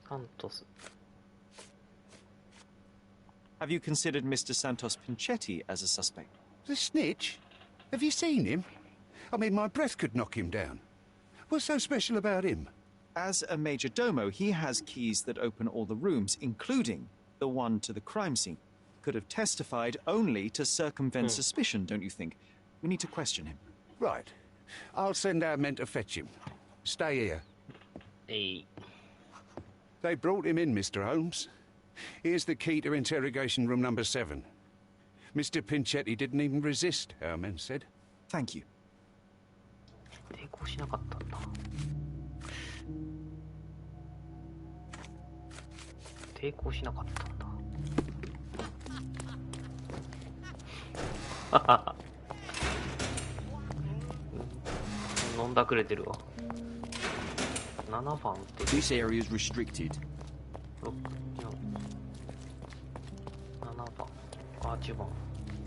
サントス。Have you considered Mr. Santos Pinchetti as a suspect? The snitch? Have you seen him? I mean, my breath could knock him down. What's so special about him? As a major domo, he has keys that open all the rooms, including the one to the crime scene. Could have testified only to circumvent suspicion, don't you think? We need to question him. Right. I'll send our men to fetch him. Stay here. Hey. They brought him in, Mr. Holmes. Here's the key to interrogation room number 7. Mr. Pinchetti didn't even resist, our men said. Thank you. 抵抗しなかったんだ。抵抗しなかったんだ。飲んだくれてるわ。7番って。This area is restricted. 6、4、7番。8番。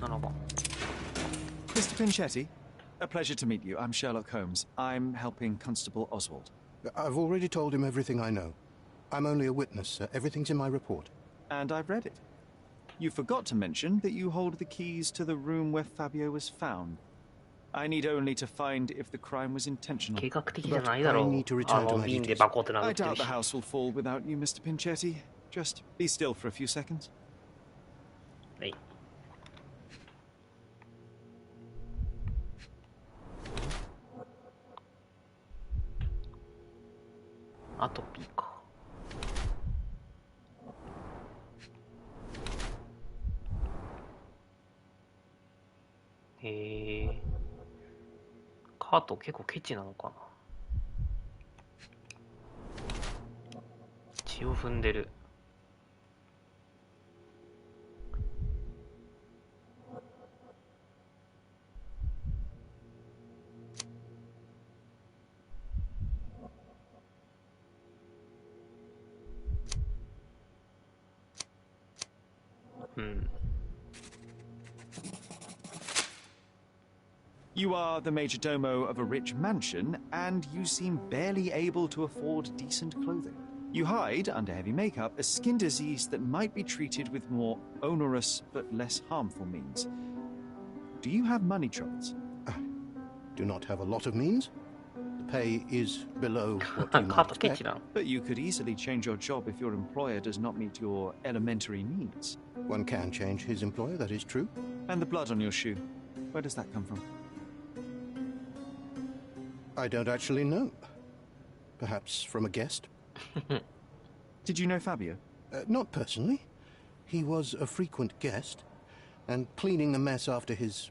7番。Mr. Pinchetti, a pleasure to meet you. I'm Sherlock Holmes. I'm helping Constable Oswald. I've already told him everything I know. I'm only a witness, sir. Everything's in my report. And I've read it. You forgot to mention that you hold the keys to the room where Fabio was found. I need only to find if the crime was intentional. But I need to return to my duties. I doubt the house will fall without you, Mr. Pinchetti. Just be still for a few seconds. Hey. アトピーか。へえ。カート結構ケチなのかな。血を踏んでる。You are the major domo of a rich mansion, and you seem barely able to afford decent clothing. You hide, under heavy makeup, a skin disease that might be treated with more onerous but less harmful means. Do you have money troubles? Do not have a lot of means. The pay is below what you might expect. But you could easily change your job if your employer does not meet your elementary needs. One can change his employer, that is true. And the blood on your shoe, where does that come from? I don't actually know. Perhaps from a guest. Did you know Fabio? Not personally. He was a frequent guest, and cleaning the mess after his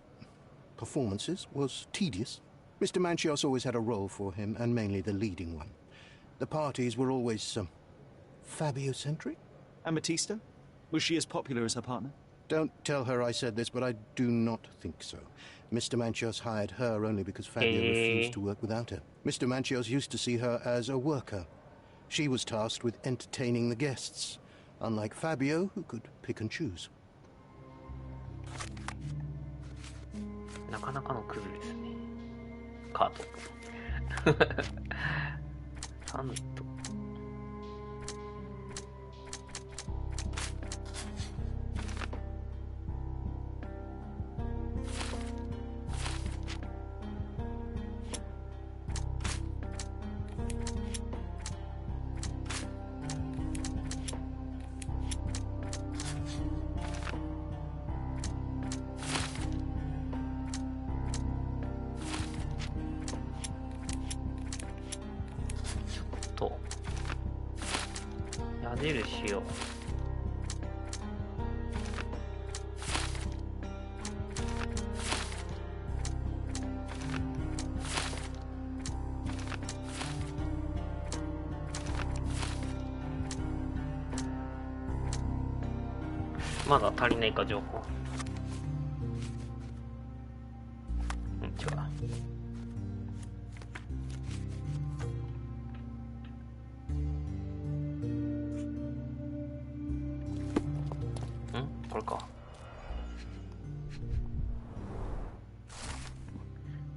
performances was tedious. Mr. Manchios always had a role for him, and mainly the leading one. The parties were always Fabio-centric. And Batista? Was she as popular as her partner? Don't tell her I said this, but I do not think so. Mr. Manchios hired her only because Fabio refused to work without her. Mr. Manchios used to see her as a worker, She was tasked with entertaining the guests, unlike Fabio, who could pick and choose. なかなかのクズですね。カート。サント。矢印をまだ足りないか情報。違う。これか。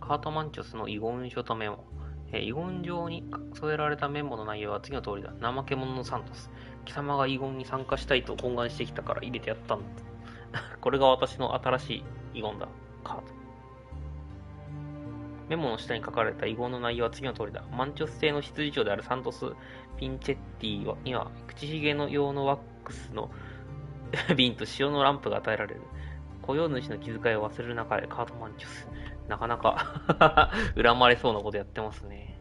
カートマンチョスの遺言書とメモ。遺言状に添えられたメモの内容は次の通りだ。怠け者のサントス。貴様が遺言に参加したいと懇願してきたから入れてやったんだ。これが私の新しい遺言だ。カート。メモの下に書かれた遺言の内容は次の通りだ。マンチョス製の執事長であるサントス・ピンチェッティには口ひげの用のワックスの瓶と塩のランプが与えられる。雇用主の気遣いを忘れる中でカートマンチョス。なかなか恨まれそうなことやってますね。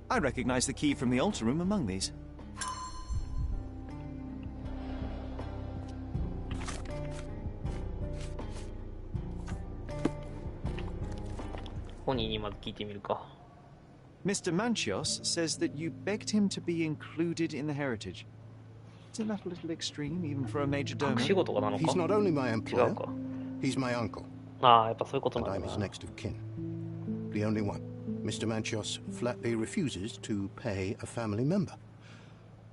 I recognize the key from the altar room among these. 本人にまず聞いてみるか。Mr. Manchios says that you begged him to be included in the heritage. Isn't that a little extreme, even for a major domo? He's not only my employer, he's my uncle. And I'm his next of kin. The only one. Mr. Manchios flatly refuses to pay a family member.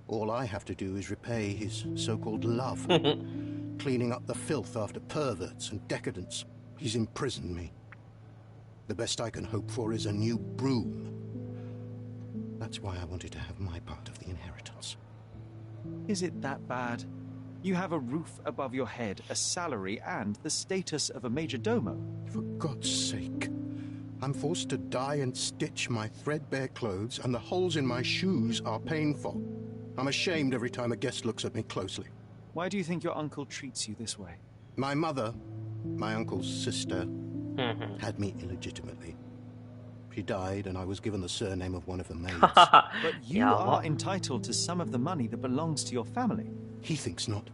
All I have to do is repay his so-called love, cleaning up the filth after perverts and decadents. He's imprisoned me. The best I can hope for is a new broom. That's why I wanted to have my part of the inheritance. Is it that bad? You have a roof above your head, a salary, and the status of a major domo. For God's sake. I'm forced to dye and stitch my threadbare clothes, and the holes in my shoes are painful. I'm ashamed every time a guest looks at me closely. Why do you think your uncle treats you this way? My mother, my uncle's sister, had me illegitimately. She died, and I was given the surname of one of the maids. But you are entitled to some of the money that belongs to your family. He thinks not.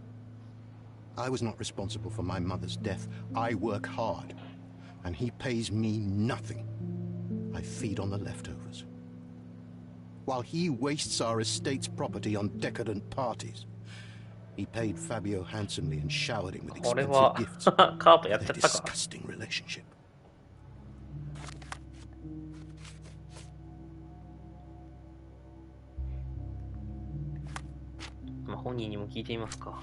I was not responsible for my mother's death. I work hard, and he pays me nothing. I feed on the leftovers. While he wastes our estate's property on decadent parties, he paid Fabio handsomely and showered him with expensive gifts. A disgusting relationship. まあ本人にも聞いてみますか。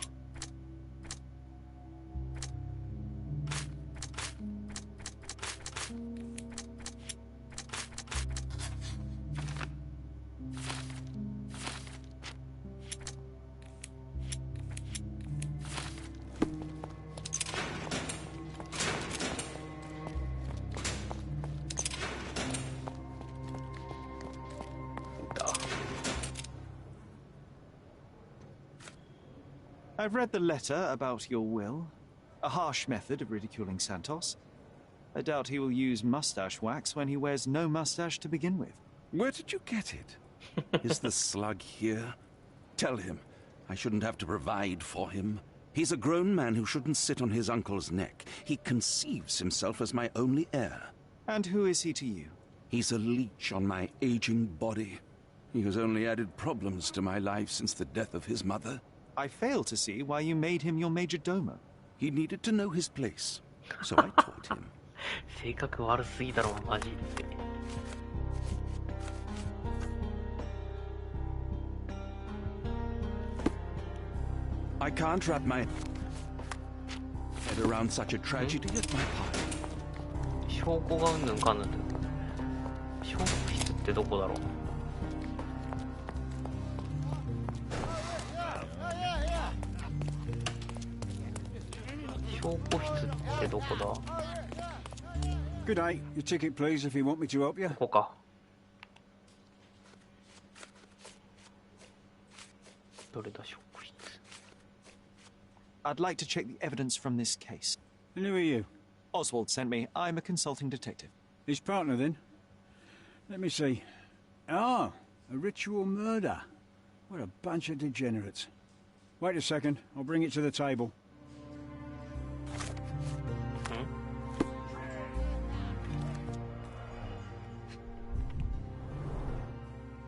I've read the letter about your will. A harsh method of ridiculing Santos. I doubt he will use mustache wax when he wears no mustache to begin with. Where did you get it? Is the slug here? Tell him. I shouldn't have to provide for him. He's a grown man who shouldn't sit on his uncle's neck. He conceives himself as my only heir. And who is he to you? He's a leech on my aging body. He has only added problems to my life since the death of his mother. I fail to see why you made him your major domo. He needed to know his place, so I taught him. 性格悪すぎだろマジで。I can't wrap my head around such a tragedy at my party. 証拠がうんぬんかんぬんって証拠室ってどこだろう。証拠室ってどこだ。 Good day. Your ticket, please, if you want me to help you. ここか。どれだ証拠室。 I'd like to check the evidence from this case. And who are you? Oswald sent me. I'm a consulting detective. His partner, then? Let me see. Ah, a ritual murder. What a bunch of degenerates. Wait a second. I'll bring it to the table.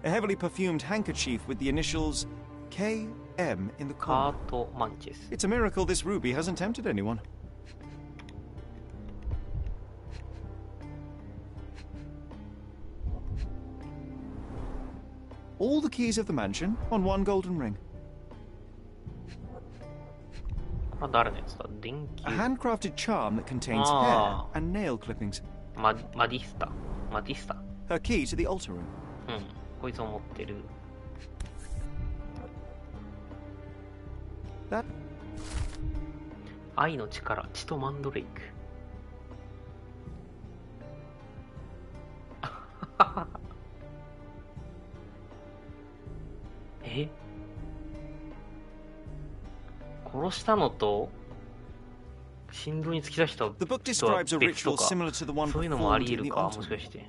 A heavily perfumed handkerchief with the initials KM in the corner. It's a miracle this ruby hasn't tempted anyone. All the keys of the mansion on one golden ring. A handcrafted charm that contains hair and nail clippings. Madista. Her key to the altar room. こいつを持ってる。That 愛の力、血とマンドレイク。え？殺したのと心臓に突き出したとは別とか、そういうのもあり得るか、もしかして。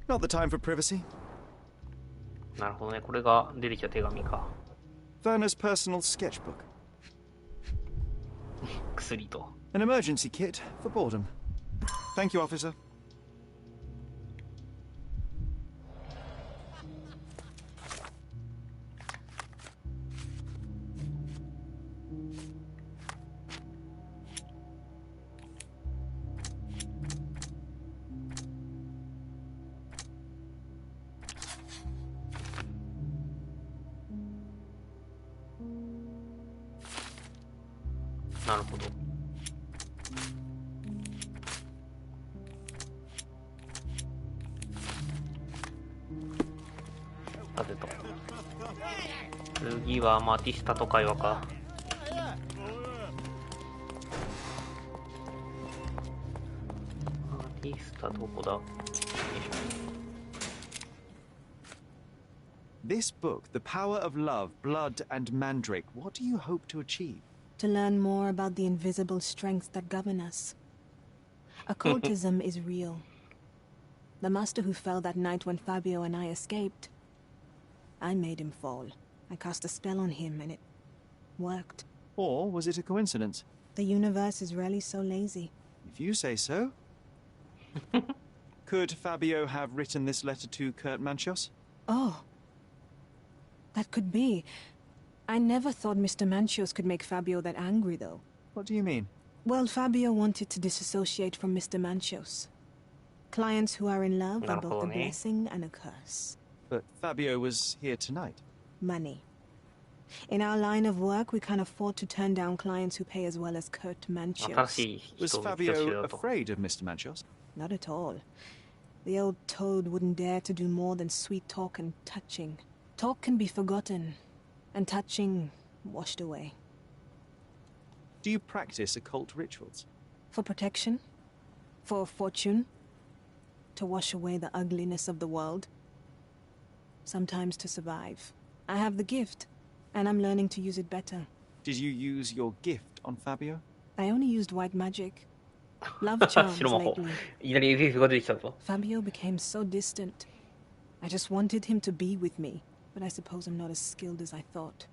Not the time for privacy. なるほどね、これが出てきた手紙か。Werner's personal sketchbook. 薬と。An emergency kit for boredom. Thank you, officer.次はマティスタと会話か。マティスタどこだ？ This book, The Power of Love, Blood and Mandrake, what do you hope to achieve? To learn more about the invisible strengths that govern us. Occultism is real. The master who fell that night when Fabio and I escaped, I made him fall. I cast a spell on him and it worked. Or was it a coincidence? The universe is rarely so lazy. If you say so. Could Fabio have written this letter to Kurt Manchios? Oh. That could be. I never thought Mr. Manchios could make Fabio that angry, though. What do you mean? Well, Fabio wanted to disassociate from Mr. Manchios. Clients who are in love are both a blessing and a curse. But Fabio was here tonight. Money. In our line of work, we can't afford to turn down clients who pay as well as Kurt Manchios. Was Fabio afraid of Mr. Manchios? Not at all. The old toad wouldn't dare to do more than sweet talk and touching. Talk can be forgotten, and touching washed away. Do you practice occult rituals? For protection? For fortune? To wash away the ugliness of the world? Sometimes to survive. I have the gift, and I'm learning to use it better. Did you use your gift on Fabio? I only used white magic. Love charms lately. Fabio became so distant. I just wanted him to be with me, but I suppose I'm not as skilled as I thought.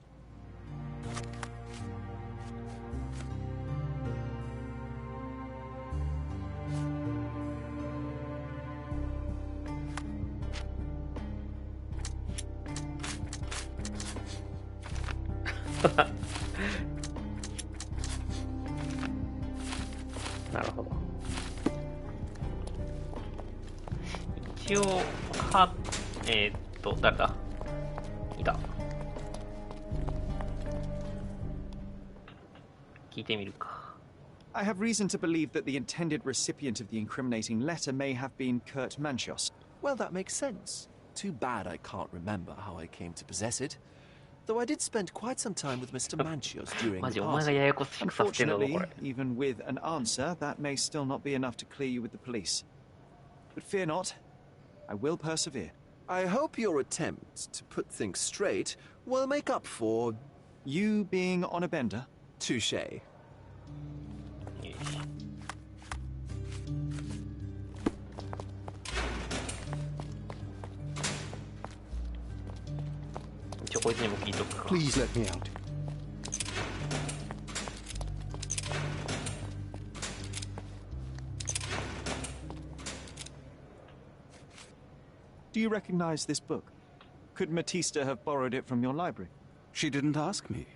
なるほど。一応誰だ？いた。聞いてみるか。I have reason to believe that the intended recipient of the incriminating letter may have been Kurt Manchios. Well, that makes sense. Too bad I can't remember how I came to possess it. Though I did spend quite some time with Mr. Manchios during the party. Unfortunately, even with an answer, that may still not be enough to clear you with the police. But fear not, I will persevere. I hope your attempt to put things straight will make up for... You being on a bender? Touché. Please let me out. Do you recognize this book? Could Matista have borrowed it from your library? She didn't ask me.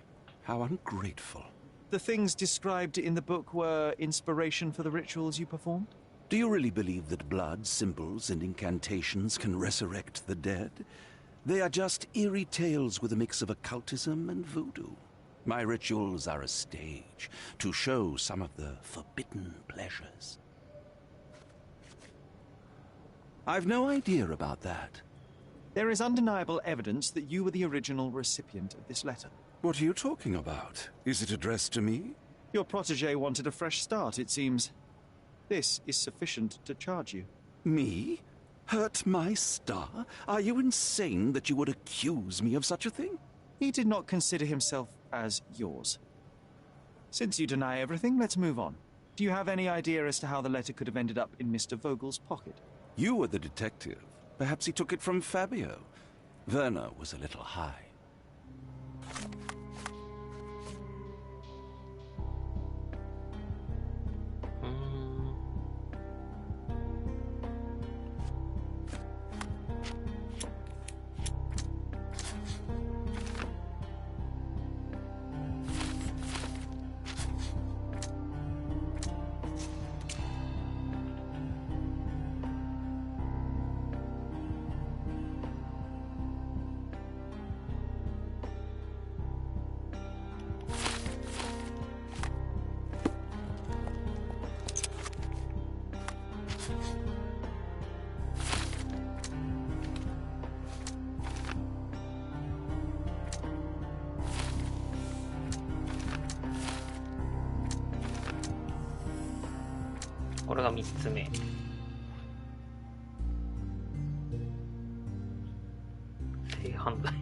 How ungrateful. The things described in the book were inspiration for the rituals you performed? Do you really believe that blood, symbols, and incantations can resurrect the dead? They are just eerie tales with a mix of occultism and voodoo. My rituals are a stage to show some of the forbidden pleasures. I've no idea about that. There is undeniable evidence that you were the original recipient of this letter. What are you talking about? Is it addressed to me? Your protege wanted a fresh start, it seems. This is sufficient to charge you. Me? Hurt my star? Are you insane that you would accuse me of such a thing? He did not consider himself as yours. Since you deny everything, let's move on. Do you have any idea as to how the letter could have ended up in Mr. Vogel's pocket? You were the detective. Perhaps he took it from Fabio. Werner was a little high.これが3つ目。性犯罪。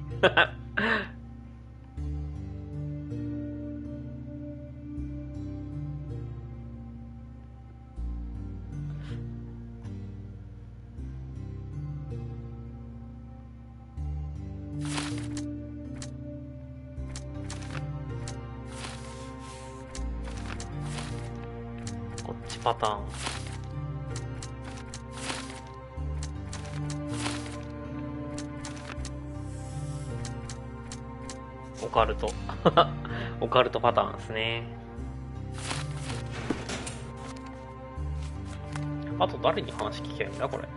こっちパターン。オカルトオカルトパターンですね。あと誰に話聞けるんだこれ。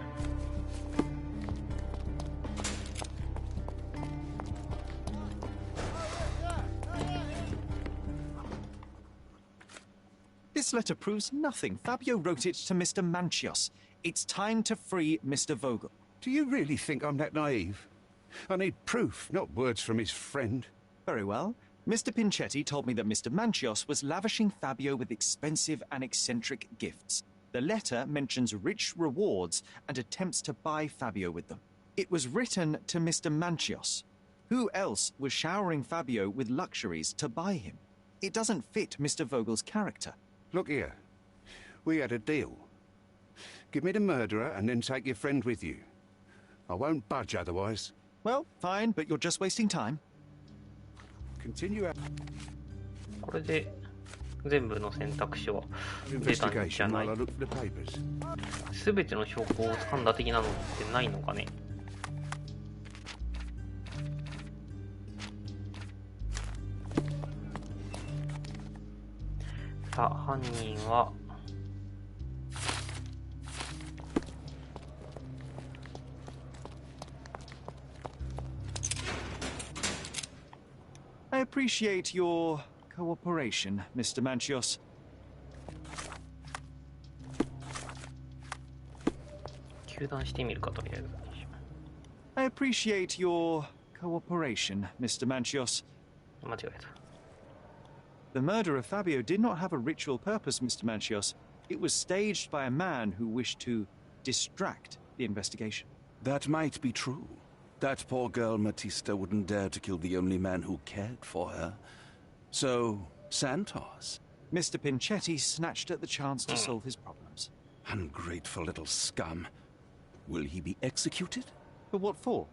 This letter proves nothing. Fabio wrote it to Mr. Manchios. It's time to free Mr. Vogel. Do you really think I'm that naive? I need proof, not words from his friend. Very well. Mr. Pinchetti told me that Mr. Manchios was lavishing Fabio with expensive and eccentric gifts. The letter mentions rich rewards and attempts to buy Fabio with them. It was written to Mr. Manchios. Who else was showering Fabio with luxuries to buy him? It doesn't fit Mr. Vogel's character. Look here. We had a deal. Give me the murderer and then take your friend with you. I won't budge otherwise. Well, fine, but you're just wasting time. Continue. これで全部の選択肢は出たんじゃない。すべての証拠を掴んだ的なのってないのかね。さあ、犯人はI appreciate your cooperation, Mr. Manchios. 糾弾してみるか、とりあえず。I appreciate your cooperation, Mr. Manchios. 間違えた。The murder of Fabio did not have a ritual purpose, Mr. Manchios. It was staged by a man who wished to distract the investigation. That might be true. That poor girl Matista wouldn't dare to kill the only man who cared for her. So, Santos. Mr. Pinchetti snatched at the chance to solve his problems. Ungrateful little scum. Will he be executed? But what for?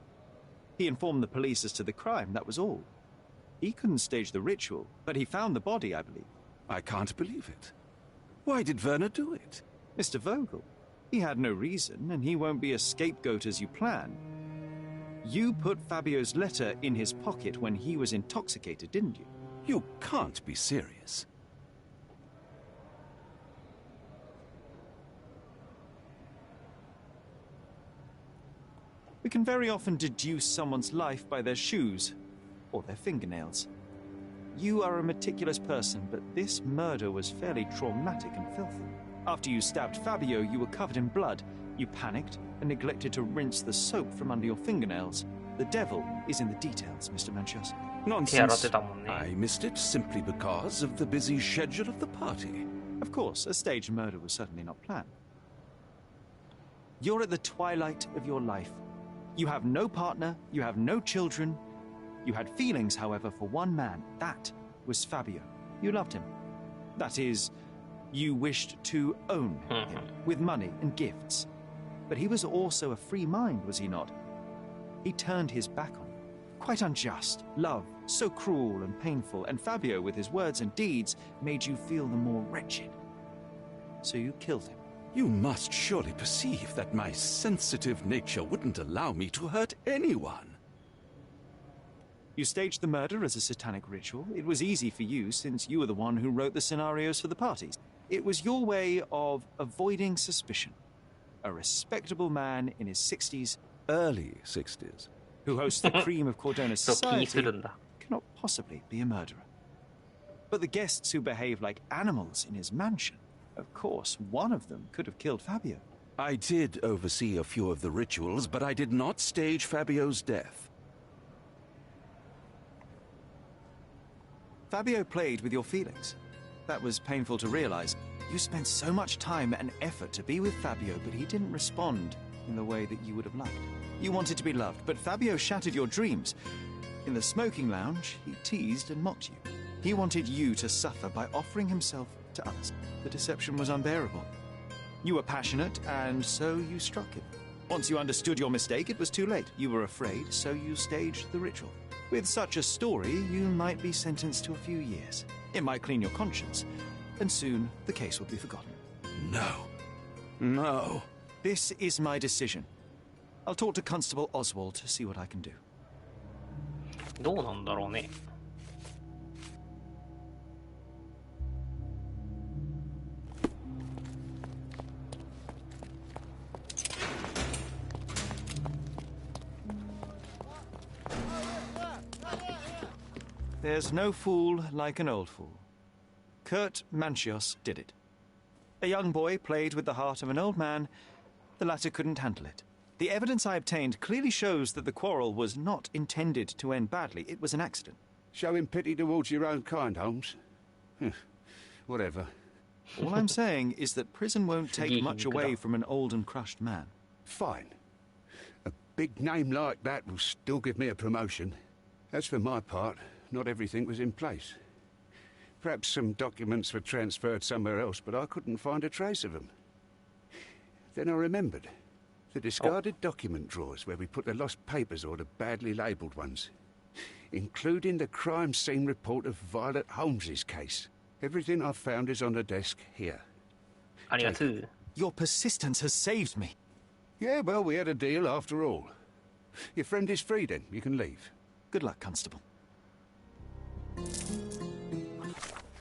He informed the police as to the crime, that was all. He couldn't stage the ritual, but he found the body, I believe. I can't believe it. Why did Werner do it? Mr. Vogel. He had no reason, and he won't be a scapegoat as you plan. You put Fabio's letter in his pocket when he was intoxicated, didn't you? You can't be serious. We can very often deduce someone's life by their shoes or their fingernails. You are a meticulous person, but this murder was fairly traumatic and filthy. After you stabbed Fabio, you were covered in blood. You panicked and neglected to rinse the soap from under your fingernails. The devil is in the details, Mr. Manchios. Nonsense. I missed it simply because of the busy schedule of the party. Of course, a staged murder was certainly not planned. You're at the twilight of your life. You have no partner, you have no children. You had feelings, however, for one man. That was Fabio. You loved him. That is, you wished to own him with money and gifts. But he was also a free mind, was he not? He turned his back on you. Quite unjust. Love, so cruel and painful, and Fabio, with his words and deeds, made you feel the more wretched. So you killed him. You must surely perceive that my sensitive nature wouldn't allow me to hurt anyone. You staged the murder as a satanic ritual. It was easy for you, since you were the one who wrote the scenarios for the parties. It was your way of avoiding suspicion. A respectable man in his 60s, early 60s, who hosts the cream of Cordona society, cannot possibly be a murderer. But the guests who behave like animals in his mansion, of course, one of them could have killed Fabio. I did oversee a few of the rituals, but I did not stage Fabio's death. Fabio played with your feelings. That was painful to realize. You spent so much time and effort to be with Fabio, but he didn't respond in the way that you would have liked. You wanted to be loved, but Fabio shattered your dreams. In the smoking lounge, he teased and mocked you. He wanted you to suffer by offering himself to others. The deception was unbearable. You were passionate, and so you struck him. Once you understood your mistake, it was too late. You were afraid, so you staged the ritual. With such a story, you might be sentenced to a few years. It might clean your conscience, and soon the case will be forgotten. No. No. This is my decision. I'll talk to Constable Oswald to see what I can do. どうなんだろうね。There's no fool like an old fool. Kurt Manchios did it. A young boy played with the heart of an old man. The latter couldn't handle it. The evidence I obtained clearly shows that the quarrel was not intended to end badly. It was an accident. Showing pity towards your own kind, Holmes. Whatever. All I'm saying is that prison won't take much away from an old and crushed man. Fine. A big name like that will still give me a promotion. As for my part, not everything was in place. Perhaps some documents were transferred somewhere else, but I couldn't find a trace of them. Then I remembered. The discarded document drawers where we put the lost papers or the badly labelled ones. Including the crime scene report of Violet Holmes's case. Everything I've found is on the desk here. Your persistence has saved me. Yeah, well, we had a deal after all. Your friend is free then. You can leave. Good luck, Constable.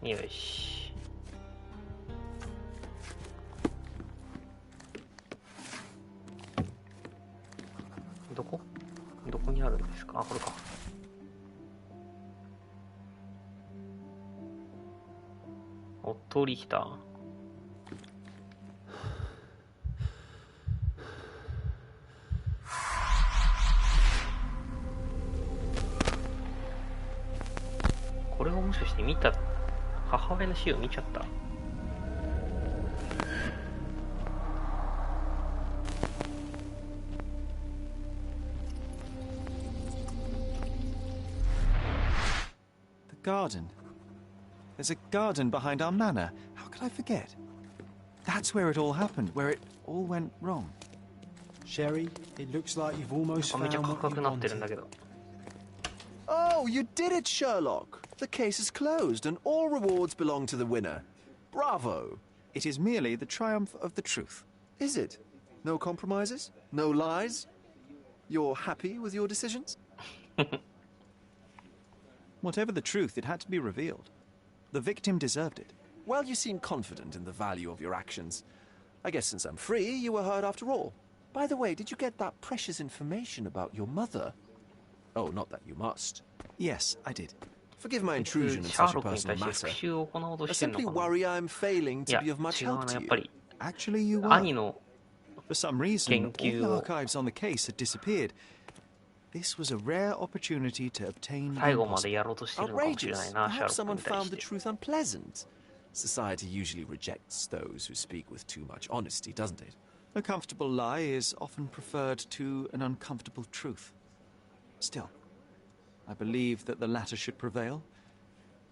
よし。どこにあるんですか？あ、これか。オットーリヒター。これをもしかして見た母親の死を見ちゃった？Garden. There's a garden behind our manor. How could I forget? That's where it all happened, where it all went wrong. Sherry, it looks like you've almost found what you wanted. Oh, you did it, Sherlock! The case is closed and all rewards belong to the winner. Bravo! It is merely the triumph of the truth. Is it? No compromises? No lies? You're happy with your decisions? Whatever the truth, it had to be revealed. The victim deserved it. Well, you seem confident in the value of your actions. I guess since I'm free, you were heard after all. By the way, did you get that precious information about your mother? Oh, not that you must. Yes, I did. Forgive my intrusion in such a personal matter. I simply worry I'm failing to be of much help to you. Actually, you were. For some reason, all the archives on the case had disappeared. This was a rare opportunity to obtain the impossible. Outrageous. Perhaps someone found the truth unpleasant. Society usually rejects those who speak with too much honesty, doesn't it? A comfortable lie is often preferred to an uncomfortable truth. Still, I believe that the latter should prevail,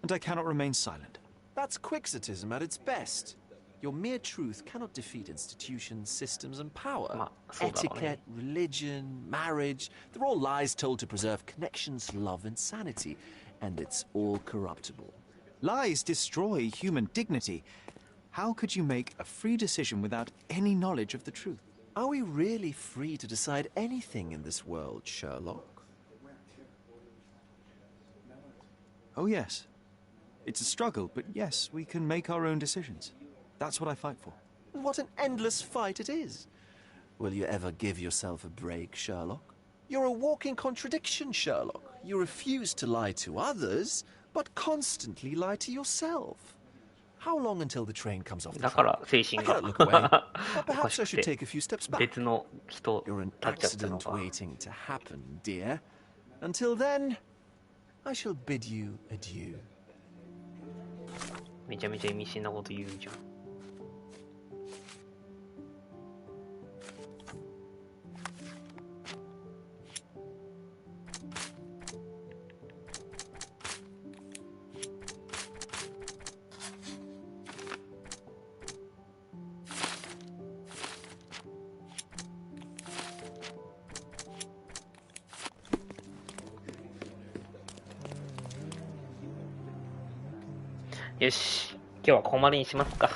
and I cannot remain silent. That's quixotism at its best. Your mere truth cannot defeat institutions, systems, and power. Etiquette, religion, marriage, they're all lies told to preserve connections, love, and sanity, and it's all corruptible. Lies destroy human dignity. How could you make a free decision without any knowledge of the truth? Are we really free to decide anything in this world, Sherlock? Oh, yes. It's a struggle, but yes, we can make our own decisions. That's what I fight for. What an endless fight it is. Will you ever give yourself a break, Sherlock? You're a walking contradiction, Sherlock. You refuse to lie to others, but constantly lie to yourself. How long until the train comes off the track? I cannot look away. But perhaps I should take a few steps back. You're an accident waiting to happen, dear. Until then, I shall bid you adieu. めちゃめちゃ意味深なこと言うじゃん。よし、今日はここまでにしますか。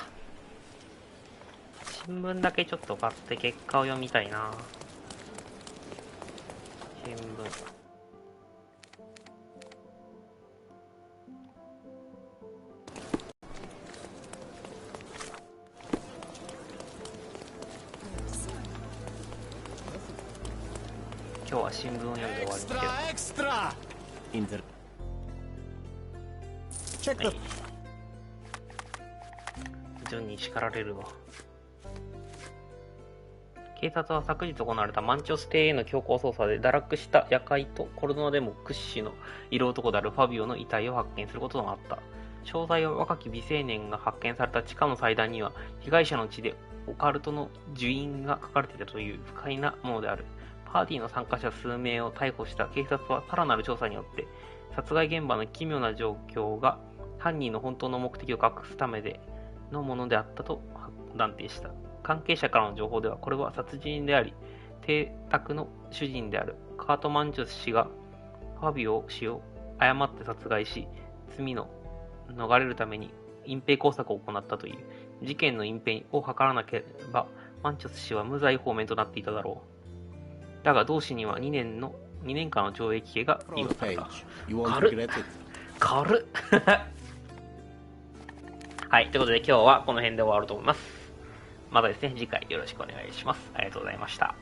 新聞だけちょっと買って結果を読みたいな。新聞。今日は新聞を読んで終わりにしよう。Extra! Check the... ジョンに叱られるわ。警察は昨日行われたマンチョス邸への強行捜査で堕落した夜会とコルドナでも屈指の色男であるファビオの遺体を発見することとなった。詳細は若き未成年が発見された地下の祭壇には被害者の地でオカルトの呪印が書かれていたという不快なものである。パーティーの参加者数名を逮捕した警察はさらなる調査によって殺害現場の奇妙な状況が犯人の本当の目的を隠すためでのものであったと断定した。関係者からの情報ではこれは殺人であり、邸宅の主人であるカート・マンチョス氏がファビオ氏を誤って殺害し、罪の逃れるために隠蔽工作を行ったという。事件の隠蔽を図らなければマンチョス氏は無罪放免となっていただろう。だが同氏には2年間の懲役刑が言い渡された。軽っ軽っはい、ということで今日はこの辺で終わると思います。またですね、次回よろしくお願いします。ありがとうございました。